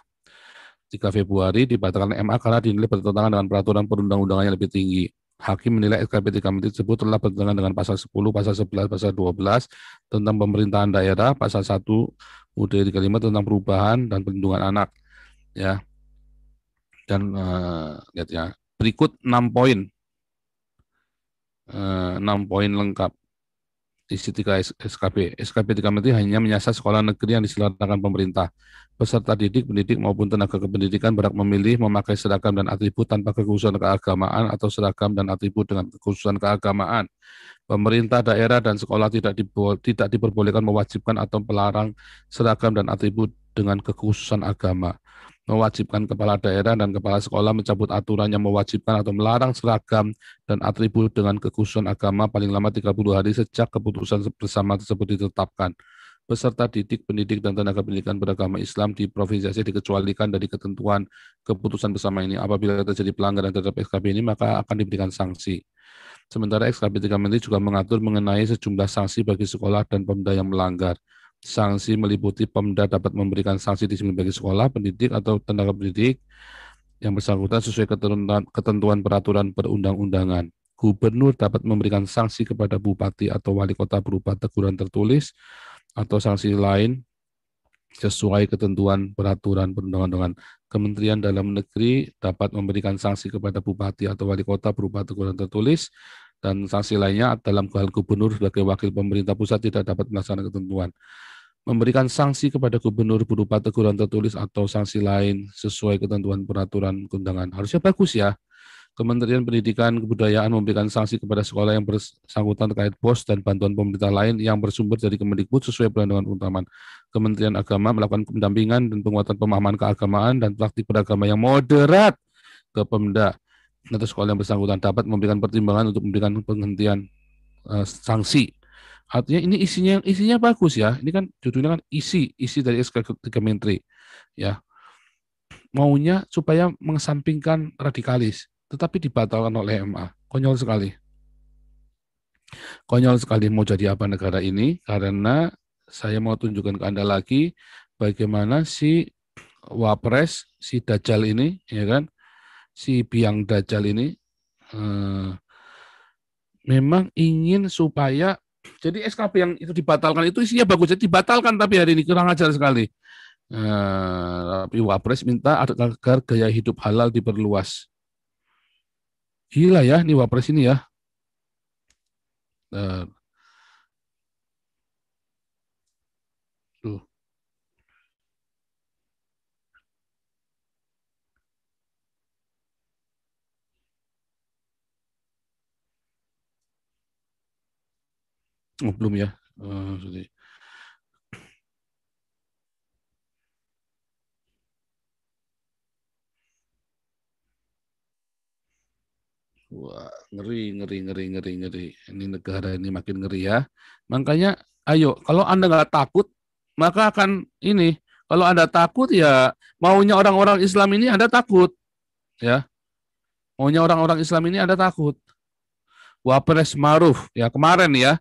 3 Februari dibatalkan MA karena dinilai bertentangan dengan peraturan perundang-undangan yang lebih tinggi. Hakim menilai SKP 3 Menteri tersebut telah bertentangan dengan pasal 10, pasal 11, pasal 12 tentang pemerintahan daerah, pasal 1 UUD 35 tentang perubahan dan perlindungan anak. Ya. Dan lihat ya, berikut 6 poin. 6 poin lengkap isi 3 SKP. SKP 3 Menteri hanya menyasar sekolah negeri yang diselenggarakan pemerintah. Peserta didik, pendidik maupun tenaga kependidikan berhak memilih memakai seragam dan atribut tanpa kekhususan keagamaan atau seragam dan atribut dengan kekhususan keagamaan. Pemerintah daerah dan sekolah tidak diperbolehkan mewajibkan atau melarang seragam dan atribut dengan kekhususan agama. Mewajibkan kepala daerah dan kepala sekolah mencabut aturan yang mewajibkan atau melarang seragam dan atribut dengan kekhususan agama paling lama 30 hari sejak keputusan bersama tersebut ditetapkan. Peserta didik, pendidik, dan tenaga pendidikan beragama Islam di Provinsi Aceh dikecualikan dari ketentuan keputusan bersama ini. Apabila terjadi pelanggaran terhadap SKP ini, maka akan diberikan sanksi. Sementara SKP 3 Menteri juga mengatur mengenai sejumlah sanksi bagi sekolah dan Pemda yang melanggar. Sanksi meliputi Pemda dapat memberikan sanksi disiplin bagi sekolah, pendidik, atau tenaga pendidik yang bersangkutan sesuai ketentuan peraturan perundang-undangan. Gubernur dapat memberikan sanksi kepada bupati atau wali kota berupa teguran tertulis atau sanksi lain sesuai ketentuan peraturan perundang-undangan. Kementerian Dalam Negeri dapat memberikan sanksi kepada bupati atau wali kota berupa teguran tertulis, dan sanksi lainnya dalam hal gubernur sebagai wakil pemerintah pusat tidak dapat melaksanakan ketentuan. Memberikan sanksi kepada gubernur berupa teguran tertulis atau sanksi lain sesuai ketentuan peraturan undangan. Harusnya bagus ya. Kementerian Pendidikan Kebudayaan memberikan sanksi kepada sekolah yang bersangkutan terkait BOS dan bantuan pemerintah lain yang bersumber dari Kemendikbud sesuai perundangan utama. Kementerian Agama melakukan pendampingan dan penguatan pemahaman keagamaan dan praktik beragama yang moderat ke Pemda. Atau sekolah yang bersangkutan dapat memberikan pertimbangan untuk memberikan penghentian sanksi. Artinya ini isinya bagus ya. Ini kan judulnya kan isi dari SKP 3 Menteri. Ya. Maunya supaya mengesampingkan radikalis, tetapi dibatalkan oleh MA. Konyol sekali. Konyol sekali mau jadi apa negara ini, karena saya mau tunjukkan ke Anda lagi bagaimana si Wapres, si Dajjal ini, ya kan, si biang Dajjal ini memang ingin supaya, jadi SKP yang itu dibatalkan itu isinya bagus, jadi dibatalkan tapi hari ini kurang ajar sekali. Tapi Wapres minta agar gaya hidup halal diperluas. Gila ya, nih Wapres ini ya. Tuh. Oh, belum ya. Wah, ngeri. Ini negara ini makin ngeri ya. Makanya, ayo, kalau Anda nggak takut, maka akan ini. Kalau Anda takut, ya maunya orang-orang Islam ini Anda takut. Ya, maunya orang-orang Islam ini Anda takut. Wapres Maruf, ya kemarin ya,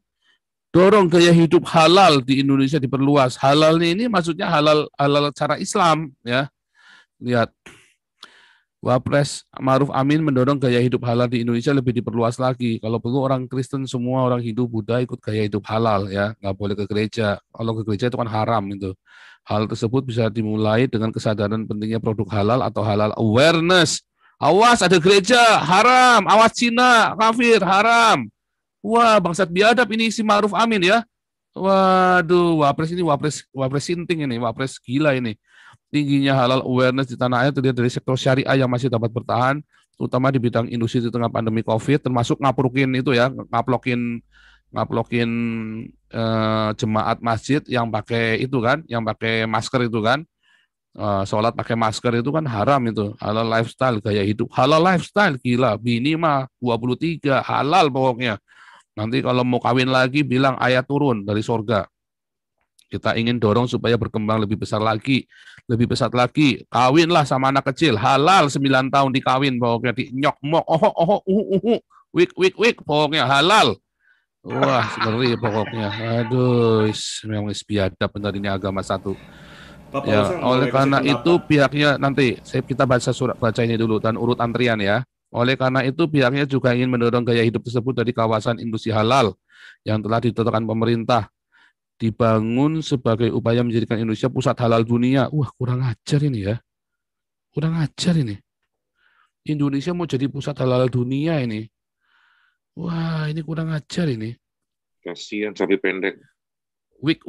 dorong gaya hidup halal di Indonesia diperluas. Halal ini maksudnya halal cara Islam, ya. Lihat. Wapres Maruf Amin mendorong gaya hidup halal di Indonesia lebih diperluas lagi. Kalau perlu orang Kristen semua, orang Hindu, Buddha ikut gaya hidup halal ya, nggak boleh ke gereja. Kalau ke gereja itu kan haram itu. Hal tersebut bisa dimulai dengan kesadaran pentingnya produk halal atau halal awareness. Awas ada gereja haram, awas Cina kafir haram. Wah bangsat biadab ini si Maruf Amin ya. Waduh, Wapres ini Wapres sinting ini, Wapres gila ini. Tingginya halal awareness di tanah air terlihat dari sektor syariah yang masih dapat bertahan, terutama di bidang industri di tengah pandemi COVID, termasuk ngaplokin itu ya, ngaplokin ngaplokin jemaat masjid yang pakai itu kan, yang pakai masker itu kan. Sholat pakai masker itu kan haram itu. Halal lifestyle, gaya hidup. Halal lifestyle, gila. Bini mah 23, halal pokoknya. Nanti kalau mau kawin lagi bilang ayat turun dari surga. Kita ingin dorong supaya berkembang lebih besar lagi, lebih besar lagi. Kawinlah sama anak kecil, halal 9 tahun dikawin pokoknya, dinyok mok, wik, pokoknya halal. Wah, ngeri pokoknya. Aduh, memang biadab benar ini agama satu. Ya, oleh karena itu pihaknya nanti kita baca ini dulu dan urut antrian ya. Oleh karena itu pihaknya juga ingin mendorong gaya hidup tersebut dari kawasan industri halal yang telah ditetapkan pemerintah, dibangun sebagai upaya menjadikan Indonesia pusat halal dunia. Wah, kurang ajar ini ya. Kurang ajar ini. Indonesia mau jadi pusat halal dunia ini. Wah, ini kurang ajar ini. Kasihan sapi pendek. Wik